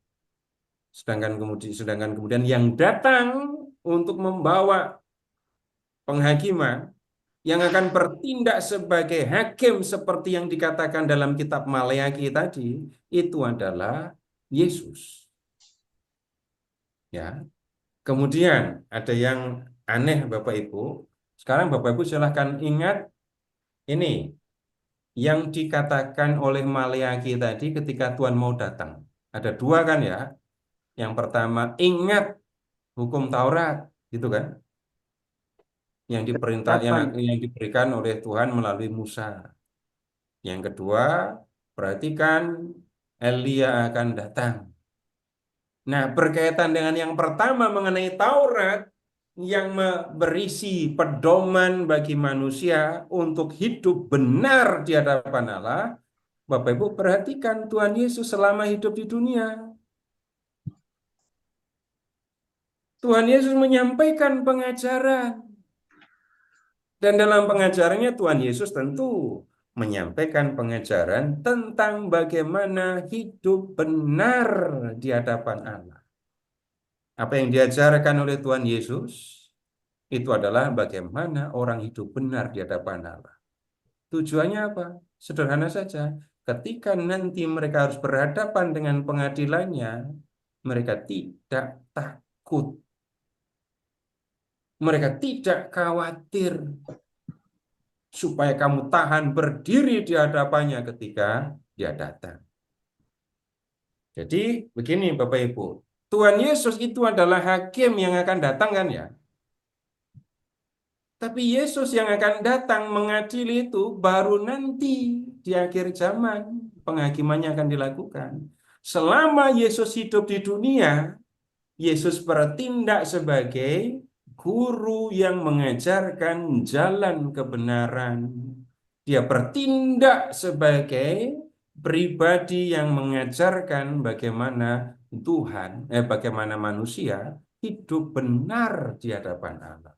Sedangkan kemudian yang datang untuk membawa penghakiman yang akan bertindak sebagai hakim seperti yang dikatakan dalam kitab Maleakhi tadi, itu adalah Yesus. Ya. Kemudian ada yang aneh Bapak Ibu. Sekarang Bapak Ibu silahkan ingat ini yang dikatakan oleh Maleakhi tadi ketika Tuhan mau datang. Ada dua kan ya. Yang pertama, ingat hukum Taurat, gitu kan? Yang diberikan oleh Tuhan melalui Musa. Yang kedua, perhatikan Elia akan datang. Nah, berkaitan dengan yang pertama mengenai Taurat yang berisi pedoman bagi manusia untuk hidup benar di hadapan Allah, Bapak Ibu perhatikan Tuhan Yesus selama hidup di dunia. Tuhan Yesus menyampaikan pengajaran. Dan dalam pengajarannya Tuhan Yesus tentu menyampaikan pengajaran tentang bagaimana hidup benar di hadapan Allah. Apa yang diajarkan oleh Tuhan Yesus itu adalah bagaimana orang hidup benar di hadapan Allah. Tujuannya apa? Sederhana saja. Ketika nanti mereka harus berhadapan dengan pengadilannya, mereka tidak takut. Mereka tidak khawatir supaya kamu tahan berdiri di hadapannya ketika dia datang. Jadi begini Bapak Ibu, Tuhan Yesus itu adalah hakim yang akan datang kan ya? Tapi Yesus yang akan datang mengadili itu baru nanti di akhir zaman penghakimannya akan dilakukan. Selama Yesus hidup di dunia, Yesus bertindak sebagai guru yang mengajarkan jalan kebenaran. Dia bertindak sebagai pribadi yang mengajarkan bagaimana bagaimana manusia hidup benar di hadapan Allah.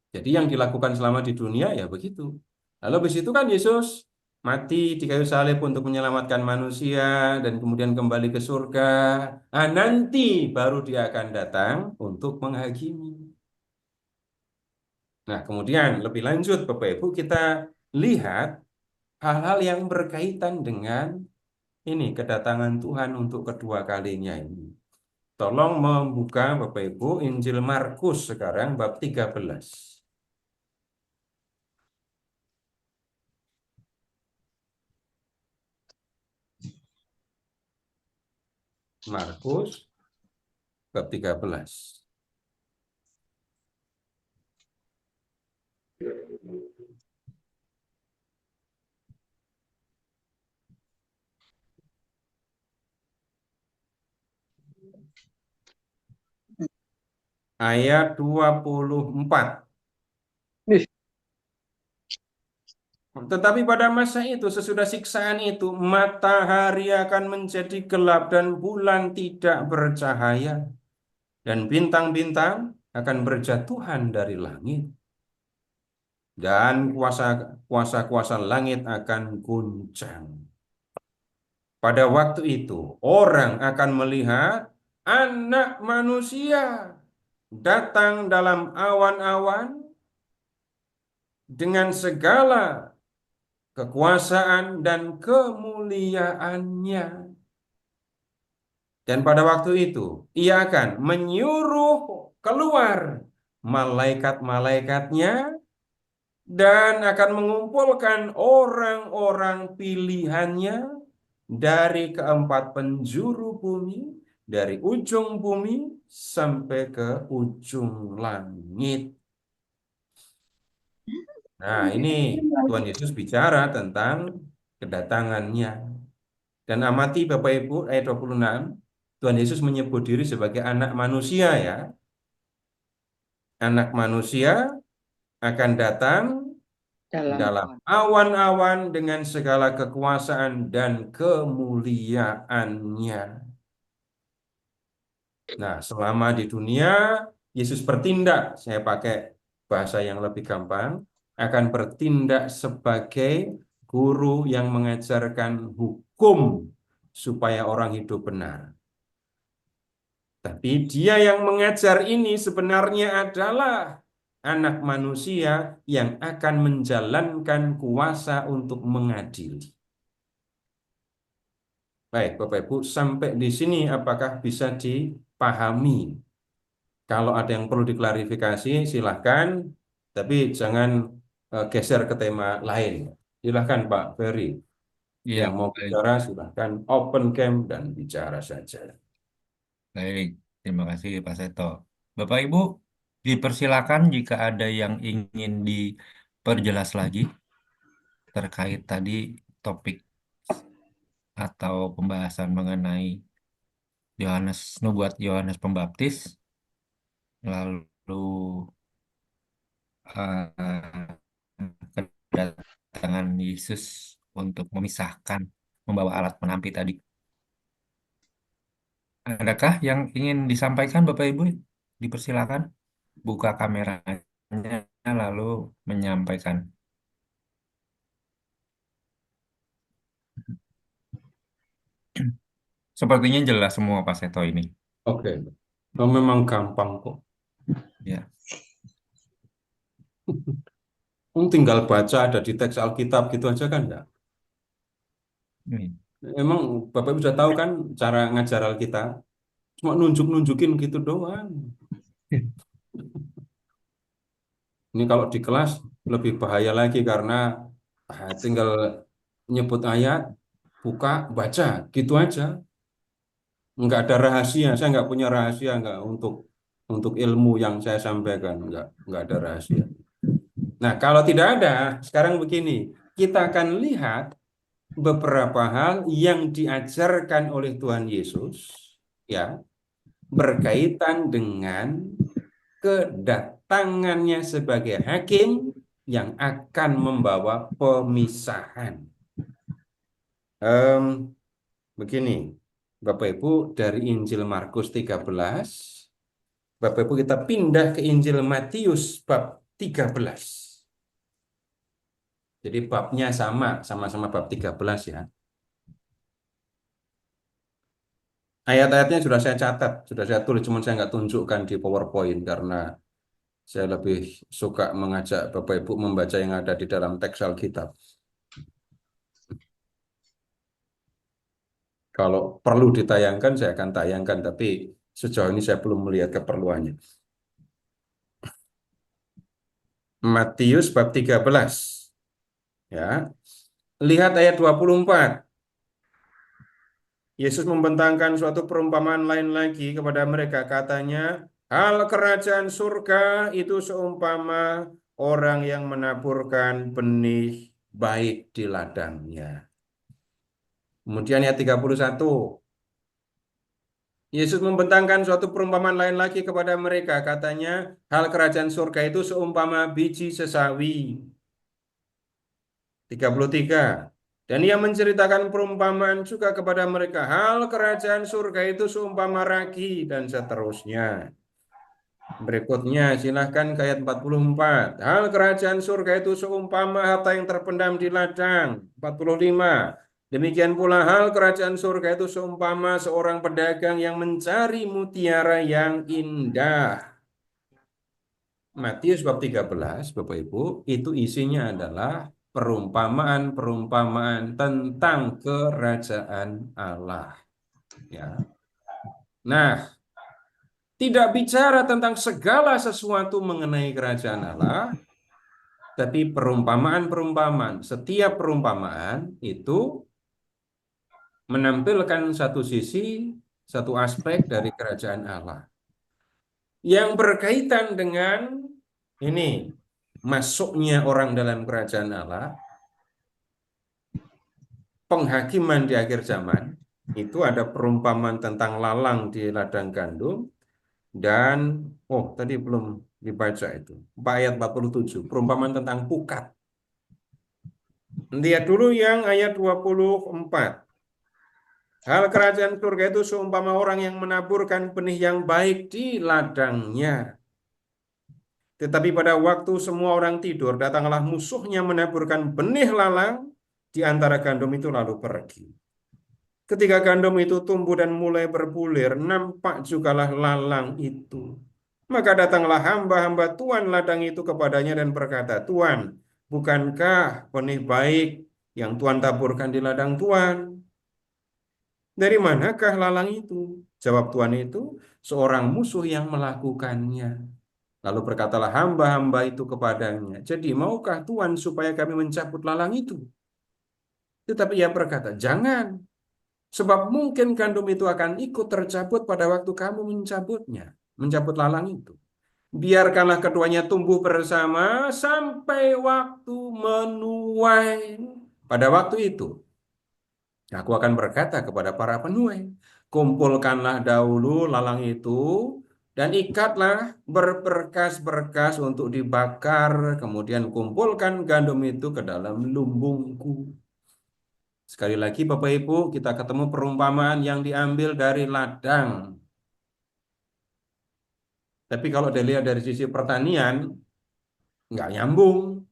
Jadi yang dilakukan selama di dunia ya begitu. Lalu habis itu kan Yesus mati di kayu salib untuk menyelamatkan manusia dan kemudian kembali ke surga. Nah, nanti baru dia akan datang untuk menghakimi. Nah, kemudian lebih lanjut Bapak Ibu kita lihat hal-hal yang berkaitan dengan ini kedatangan Tuhan untuk kedua kalinya ini. Tolong membuka Bapak Ibu Injil Markus sekarang bab 13. Markus bab 13. Ayat 24. Ih, Tetapi pada masa itu, sesudah siksaan itu, matahari akan menjadi gelap dan bulan tidak bercahaya, dan bintang-bintang akan berjatuhan dari langit, dan kuasa-kuasa langit akan guncang. Pada waktu itu, orang akan melihat Anak Manusia datang dalam awan-awan dengan segala kekuasaan dan kemuliaannya. Dan pada waktu itu, ia akan menyuruh keluar malaikat-malaikatnya dan akan mengumpulkan orang-orang pilihannya dari keempat penjuru bumi, dari ujung bumi sampai ke ujung langit. Nah, ini Tuhan Yesus bicara tentang kedatangannya. Dan amati Bapak Ibu, ayat 26, Tuhan Yesus menyebut diri sebagai anak manusia ya. Anak manusia akan datang dalam awan-awan dengan segala kekuasaan dan kemuliaannya. Nah, selama di dunia, Yesus bertindak, saya pakai bahasa yang lebih gampang, akan bertindak sebagai guru yang mengajarkan hukum supaya orang hidup benar. Tapi dia yang mengajar ini sebenarnya adalah anak manusia yang akan menjalankan kuasa untuk mengadili. Baik, Bapak Ibu, sampai di sini apakah bisa dipahami? Kalau ada yang perlu diklarifikasi, silahkan. Tapi jangan geser ke tema lain. Silahkan Pak Ferry. Iya, Yang mau baik. bicara, silahkan open cam dan bicara saja. Baik, terima kasih Pak Seto. Bapak Ibu, dipersilakan jika ada yang ingin diperjelas lagi terkait tadi topik atau pembahasan mengenai nubuat Yohanes Pembaptis, lalu eh, kedatangan Yesus untuk memisahkan, membawa alat penampi tadi. Adakah yang ingin disampaikan Bapak Ibu? Dipersilakan buka kameranya lalu menyampaikan. Sepertinya jelas semua Pak Seto ini. Oke, memang gampang kok. Ya. Tinggal baca ada di teks Alkitab gitu aja kan ya. Emang Bapak sudah tahu kan cara ngajar Alkitab? Cuma nunjuk-nunjukin gitu doang. Ini kalau di kelas lebih bahaya lagi karena tinggal nyebut ayat, buka, baca, gitu aja. Nggak ada rahasia, saya nggak punya rahasia nggak untuk ilmu yang saya sampaikan, nggak ada rahasia. Nah, kalau tidak ada, sekarang begini, kita akan lihat beberapa hal yang diajarkan oleh Tuhan Yesus, ya, berkaitan dengan kedatangannya sebagai hakim yang akan membawa pemisahan. Begini, Bapak Ibu, dari Injil Markus 13, Bapak Ibu kita pindah ke Injil Matius bab 13. Jadi babnya sama-sama bab 13 ya. Ayat-ayatnya sudah saya catat, sudah saya tulis, cuma saya nggak tunjukkan di PowerPoint karena saya lebih suka mengajak Bapak Ibu membaca yang ada di dalam teks Alkitab. Kalau perlu ditayangkan, saya akan tayangkan, tapi sejauh ini saya belum melihat keperluannya. Matius bab 13. Ya. Lihat ayat 24. Yesus membentangkan suatu perumpamaan lain lagi kepada mereka. Katanya, hal kerajaan surga itu seumpama orang yang menaburkan benih baik di ladangnya. Kemudian ayat 31. Yesus membentangkan suatu perumpamaan lain lagi kepada mereka. Katanya, hal kerajaan surga itu seumpama biji sesawi. 33. Dan ia menceritakan perumpamaan juga kepada mereka. Hal kerajaan surga itu seumpama ragi dan seterusnya. Berikutnya silahkan ke ayat 44. Hal kerajaan surga itu seumpama harta yang terpendam di ladang. 45. Demikian pula hal kerajaan surga itu seumpama seorang pedagang yang mencari mutiara yang indah. Matius bab 13, Bapak Ibu, itu isinya adalah perumpamaan-perumpamaan tentang kerajaan Allah. Ya. Nah, tidak bicara tentang segala sesuatu mengenai kerajaan Allah, tapi perumpamaan-perumpamaan. Setiap perumpamaan itu menampilkan satu sisi, satu aspek dari kerajaan Allah yang berkaitan dengan ini, masuknya orang dalam kerajaan Allah, penghakiman di akhir zaman. Itu ada perumpamaan tentang lalang di ladang gandum, dan tadi belum dibaca itu, ayat 47, perumpamaan tentang pukat. Lihat dulu yang ayat 24. Hal kerajaan surga itu seumpama orang yang menaburkan benih yang baik di ladangnya. Tetapi pada waktu semua orang tidur, datanglah musuhnya menaburkan benih lalang di antara gandum itu lalu pergi. Ketika gandum itu tumbuh dan mulai berbulir, nampak jugalah lalang itu. Maka datanglah hamba-hamba Tuan ladang itu kepadanya dan berkata, Tuan, bukankah benih baik yang Tuan taburkan di ladang Tuan? Dari manakah lalang itu? Jawab Tuan itu, seorang musuh yang melakukannya. Lalu berkatalah hamba-hamba itu kepadanya, jadi maukah Tuan supaya kami mencabut lalang itu? Tetapi ia berkata, jangan. Sebab mungkin gandum itu akan ikut tercabut pada waktu kamu mencabutnya, mencabut lalang itu. Biarkanlah keduanya tumbuh bersama sampai waktu menuai. Pada waktu itu, aku akan berkata kepada para penuai, kumpulkanlah dahulu lalang itu dan ikatlah berberkas-berkas untuk dibakar, kemudian kumpulkan gandum itu ke dalam lumbungku. Sekali lagi Bapak Ibu, kita ketemu perumpamaan yang diambil dari ladang. Tapi kalau dilihat dari sisi pertanian, nggak nyambung.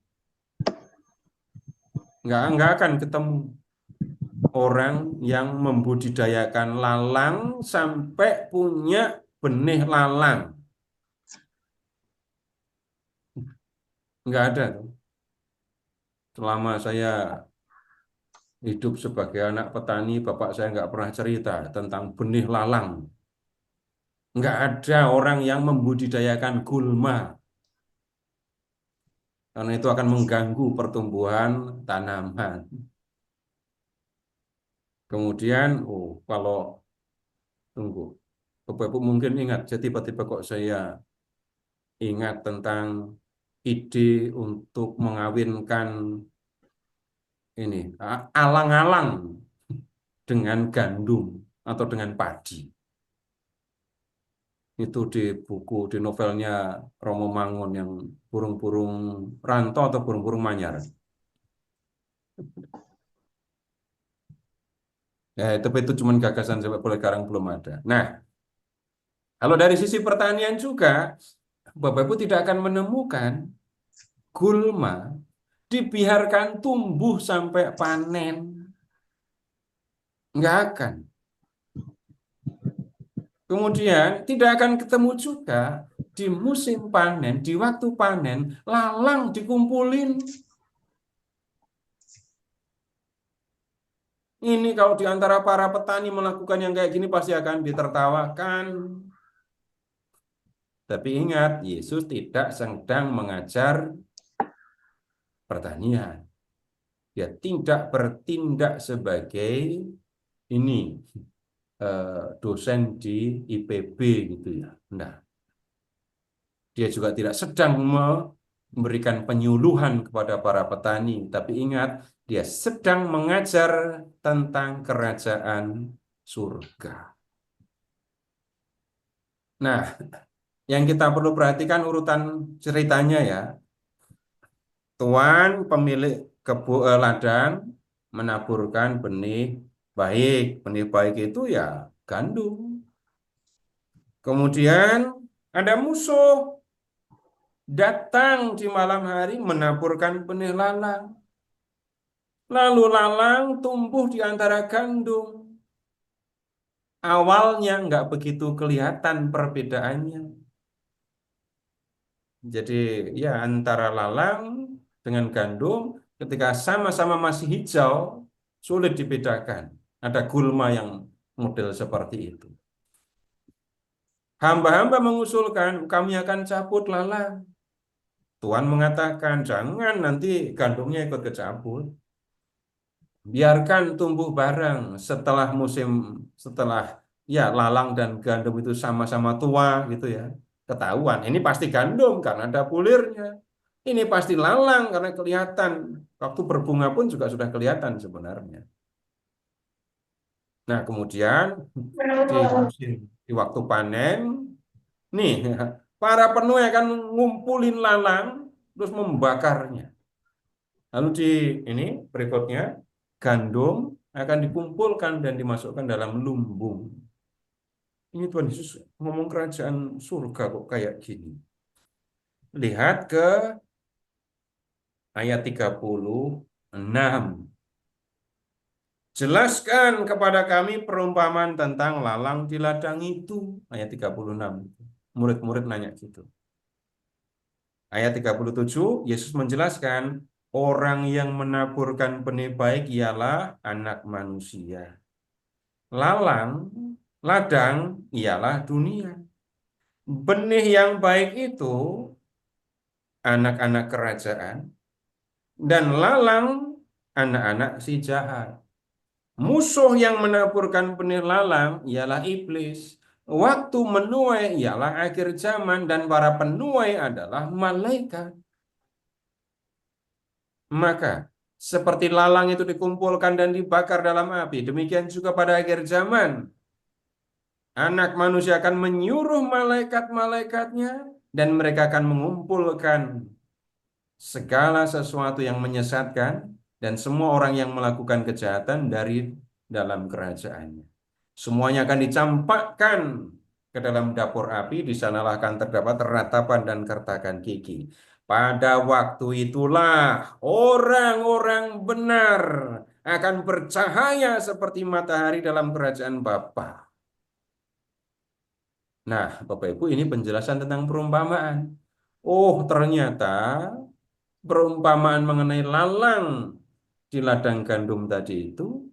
Nggak akan ketemu orang yang membudidayakan lalang sampai punya benih lalang. Nggak ada. Selama saya hidup sebagai anak petani, bapak saya nggak pernah cerita tentang benih lalang. Nggak ada orang yang membudidayakan gulma. Karena itu akan mengganggu pertumbuhan tanaman. Kemudian, kalau tunggu, Bapak Ibu mungkin ingat, jadi tiba-tiba kok saya ingat tentang ide untuk mengawinkan ini alang-alang dengan gandum atau dengan padi. Itu di buku, di novelnya Romo Mangun yang burung-burung rantau atau burung-burung manyar. Ya, tapi itu cuma gagasan sampai sekarang belum ada. Nah, kalau dari sisi pertanian juga, Bapak Ibu tidak akan menemukan gulma dibiarkan tumbuh sampai panen. Nggak akan. Kemudian tidak akan ketemu juga di musim panen, di waktu panen, lalang dikumpulin. Ini kalau di antara para petani melakukan yang kayak gini pasti akan ditertawakan. Tapi ingat, Yesus tidak sedang mengajar pertanian. Dia tidak bertindak sebagai ini dosen di IPB gitu ya. Nah, dia juga tidak sedang memberikan penyuluhan kepada para petani, tapi ingat, dia sedang mengajar tentang kerajaan surga. Nah, yang kita perlu perhatikan urutan ceritanya ya. Tuan pemilik ladang menaburkan benih baik. Benih baik itu ya gandum. Kemudian ada musuh datang di malam hari menaburkan benih lalang. Lalu lalang tumbuh di antara gandum. Awalnya nggak begitu kelihatan perbedaannya. Jadi ya antara lalang dengan gandum ketika sama-sama masih hijau sulit dibedakan. Ada gulma yang model seperti itu. Hamba-hamba mengusulkan kami akan cabut lalang. Tuhan mengatakan jangan, nanti gandumnya ikut kecabut. Biarkan tumbuh bareng setelah ya lalang dan gandum itu sama-sama tua gitu ya. Ketahuan ini pasti gandum karena ada bulirnya. Ini pasti lalang karena kelihatan. Waktu berbunga pun juga sudah kelihatan sebenarnya. Nah, kemudian di waktu panen, nih para penuai akan ngumpulin lalang terus membakarnya. Lalu ini berikutnya gandum akan dikumpulkan dan dimasukkan dalam lumbung. Ini Tuhan Yesus ngomong kerajaan surga kok kayak gini. Lihat ke ayat 36. Jelaskan kepada kami perumpamaan tentang lalang di ladang itu. Ayat 36. Murid-murid nanya gitu. Ayat 37, Yesus menjelaskan, orang yang menaburkan benih baik ialah anak manusia. Ladang ialah dunia. Benih yang baik itu anak-anak kerajaan, dan lalang anak-anak si jahat. Musuh yang menaburkan benih lalang ialah iblis. Waktu menuai ialah akhir zaman dan para penuai adalah malaikat. Maka seperti lalang itu dikumpulkan dan dibakar dalam api, demikian juga pada akhir zaman. Anak manusia akan menyuruh malaikat-malaikatnya dan mereka akan mengumpulkan segala sesuatu yang menyesatkan dan semua orang yang melakukan kejahatan dari dalam kerajaannya. Semuanya akan dicampakkan ke dalam dapur api, di sanalah akan terdapat ratapan dan kertakan gigi. Pada waktu itulah orang-orang benar akan bercahaya seperti matahari dalam kerajaan Bapa. Nah, Bapak Ibu, ini penjelasan tentang perumpamaan. Oh, ternyata perumpamaan mengenai lalang di ladang gandum tadi itu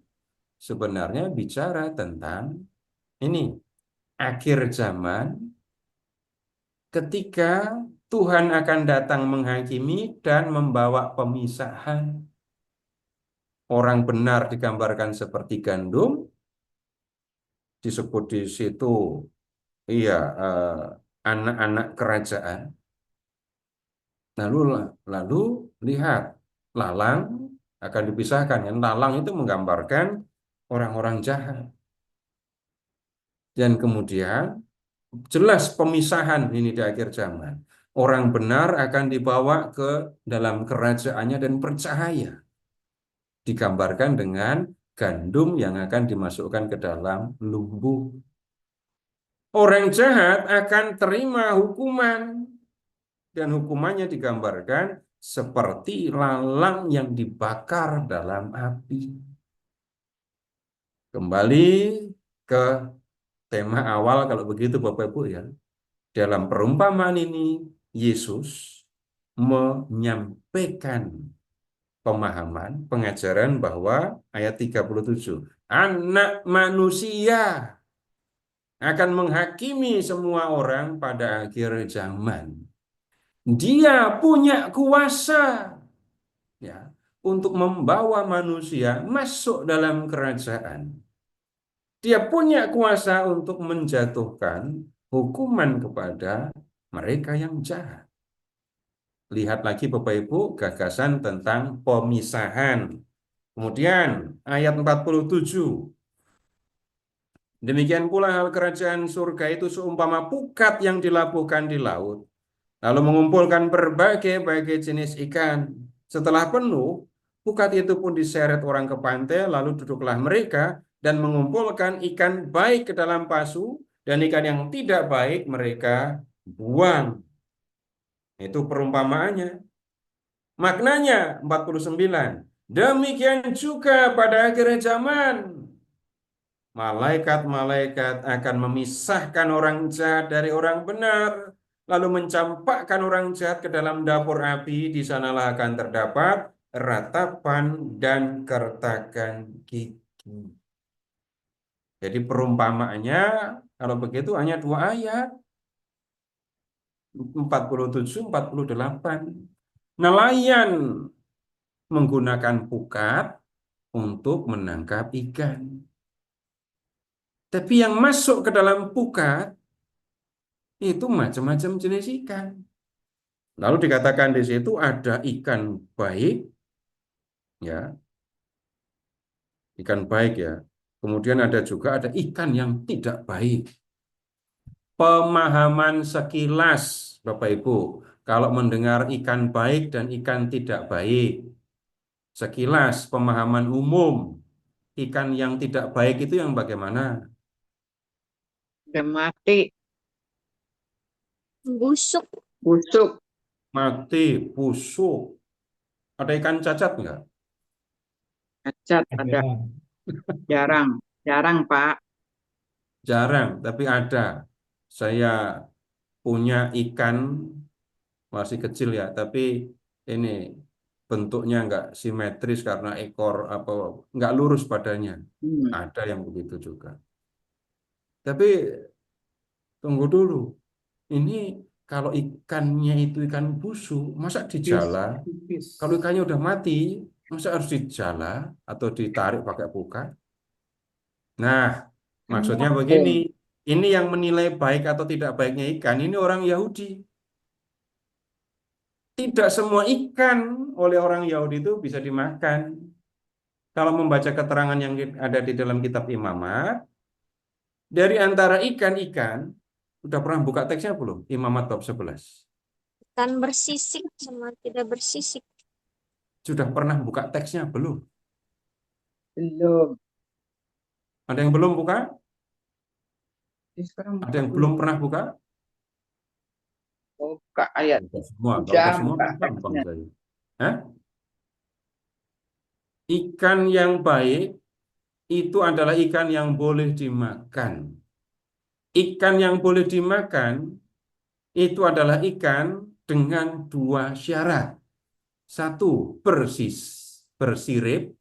sebenarnya bicara tentang ini, akhir zaman ketika Tuhan akan datang menghakimi dan membawa pemisahan. Orang benar digambarkan seperti gandum, disebut di situ iya anak-anak kerajaan. Lalu lihat, lalang akan dipisahkan. Yang lalang itu menggambarkan orang-orang jahat. Dan kemudian jelas pemisahan ini di akhir zaman. Orang benar akan dibawa ke dalam kerajaannya dan bercahaya. Digambarkan dengan gandum yang akan dimasukkan ke dalam lumbung. Orang jahat akan terima hukuman. Dan hukumannya digambarkan seperti lalang yang dibakar dalam api. Kembali ke tema awal kalau begitu Bapak Ibu ya. Dalam perumpamaan ini Yesus menyampaikan pemahaman, pengajaran bahwa ayat 37, anak manusia akan menghakimi semua orang pada akhir zaman. Dia punya kuasa ya untuk membawa manusia masuk dalam kerajaan. Dia punya kuasa untuk menjatuhkan hukuman kepada mereka yang jahat. Lihat lagi Bapak Ibu gagasan tentang pemisahan. Kemudian ayat 47. Demikian pula hal kerajaan surga itu seumpama pukat yang dilabuhkan di laut, lalu mengumpulkan berbagai jenis ikan. Setelah penuh, pukat itu pun diseret orang ke pantai, lalu duduklah mereka dan mengumpulkan ikan baik ke dalam pasu, dan ikan yang tidak baik mereka buang. Itu perumpamaannya. Maknanya 49. Demikian juga pada akhir zaman, malaikat-malaikat akan memisahkan orang jahat dari orang benar, lalu mencampakkan orang jahat ke dalam dapur api. Di sanalah akan terdapat ratapan dan kertakan gigi. Jadi perumpamaannya, kalau begitu hanya 2 ayat. 47, 48. Nelayan menggunakan pukat untuk menangkap ikan. Tapi yang masuk ke dalam pukat itu macam-macam jenis ikan. Lalu dikatakan di situ ada ikan baik, ya, ikan baik ya. Kemudian ada ikan yang tidak baik. Pemahaman sekilas, Bapak Ibu, kalau mendengar ikan baik dan ikan tidak baik, sekilas pemahaman umum, ikan yang tidak baik itu yang bagaimana? Udah mati, Busuk. busuk, Mati, busuk. Ada ikan cacat nggak? cacat ada, jarang Pak. Jarang, tapi ada. Saya punya ikan masih kecil ya, tapi ini bentuknya nggak simetris karena ekor apa nggak lurus badannya. Ada yang begitu juga. Tapi tunggu dulu. Ini kalau ikannya itu ikan busuk, masa dijala? Kalau ikannya udah mati, masa harus dijala atau ditarik pakai pukat? Nah, maksudnya begini, ini yang menilai baik atau tidak baiknya ikan, ini orang Yahudi. Tidak semua ikan oleh orang Yahudi itu bisa dimakan. Kalau membaca keterangan yang ada di dalam kitab Imamat, dari antara ikan-ikan, udah pernah buka teksnya belum? Imamat bab 11. Ikan bersisik sama tidak bersisik. Sudah pernah buka teksnya belum? Belum. Ada yang belum buka? Sekarang Ada yang belum pernah buka? buka ayat. Buka semua. Kalau Udah buka semua, buka gampang teksnya. saya. Hah? Ikan yang baik itu adalah ikan yang boleh dimakan. Ikan yang boleh dimakan itu adalah ikan dengan 2 syarat. 1, bersirip.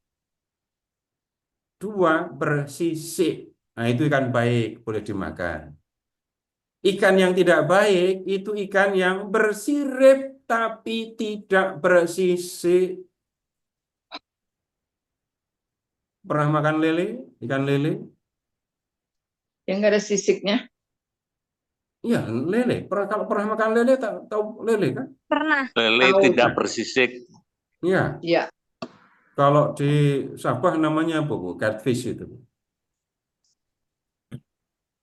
2, bersisik. Nah, itu ikan baik, boleh dimakan. Ikan yang tidak baik itu ikan yang bersirip tapi tidak bersisik. Pernah makan lele? Ikan lele? Yang nggak ada sisiknya. Iya, lele. Kalau pernah makan lele, tahu lele kan? Pernah. Lele Tahu, tidak Pak. bersisik. Iya. Iya. Kalau di Sabah namanya apa, Bu? Catfish itu.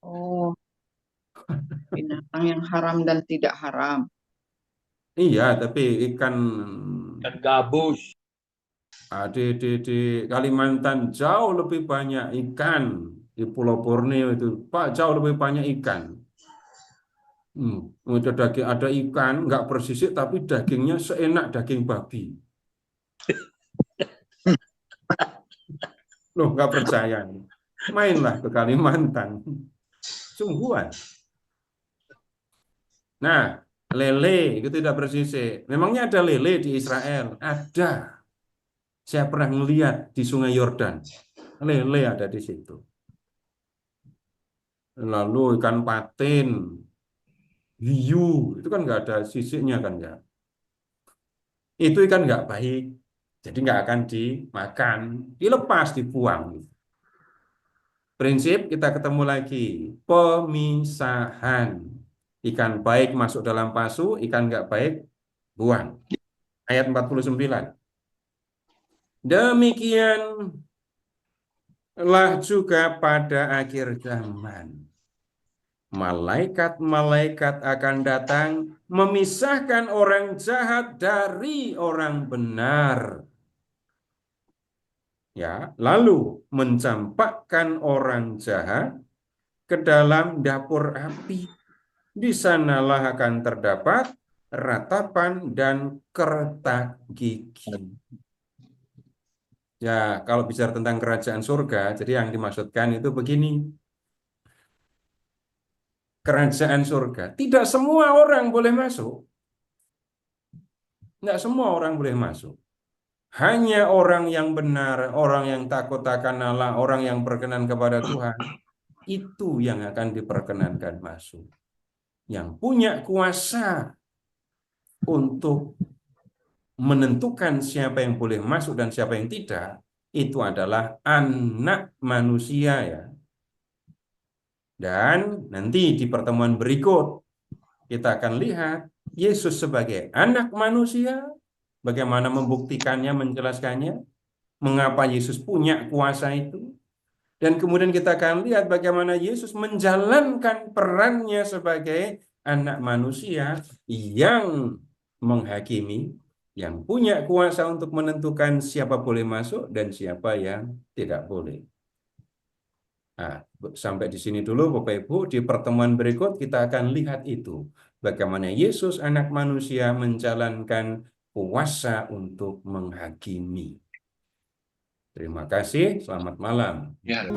Oh, binatang yang haram dan tidak haram. Iya, tapi ikan gabus. di Kalimantan jauh lebih banyak ikan. Di Pulau Borneo itu, Pak, jauh lebih banyak ikan. Ada ikan nggak bersisik tapi dagingnya seenak daging babi. Loh, nggak percaya. Mainlah ke Kalimantan. Sungguhan. Nah, lele itu tidak bersisik. Memangnya ada lele di Israel? Ada. Saya pernah melihat di Sungai Yordan. Lele ada di situ. Lalu ikan patin, hiu, itu kan nggak ada sisiknya kan ya. Itu ikan nggak baik. Jadi nggak akan dimakan. Dilepas, dibuang. Prinsip kita ketemu lagi. Pemisahan. Ikan baik masuk dalam pasu, ikan nggak baik buang. Ayat 49. Demikianlah juga pada akhir zaman. Malaikat-malaikat akan datang memisahkan orang jahat dari orang benar. Ya, lalu mencampakkan orang jahat ke dalam dapur api. Di sanalah akan terdapat ratapan dan kertak gigi. Ya, kalau bicara tentang kerajaan surga, jadi yang dimaksudkan itu begini. Kerajaan surga, tidak semua orang boleh masuk. Tidak semua orang boleh masuk. Hanya orang yang benar, orang yang takut akan Allah, orang yang berkenan kepada Tuhan, itu yang akan diperkenankan masuk. Yang punya kuasa untuk menentukan siapa yang boleh masuk dan siapa yang tidak, itu adalah anak manusia ya. Dan nanti di pertemuan berikut kita akan lihat Yesus sebagai anak manusia, bagaimana membuktikannya, menjelaskannya, mengapa Yesus punya kuasa itu. Dan kemudian kita akan lihat bagaimana Yesus menjalankan perannya sebagai anak manusia yang menghakimi, yang punya kuasa untuk menentukan siapa boleh masuk dan siapa yang tidak boleh. Nah, sampai di sini dulu Bapak Ibu, di pertemuan berikut kita akan lihat itu. Bagaimana Yesus anak manusia menjalankan kuasa untuk menghakimi. Terima kasih, selamat malam. Ya.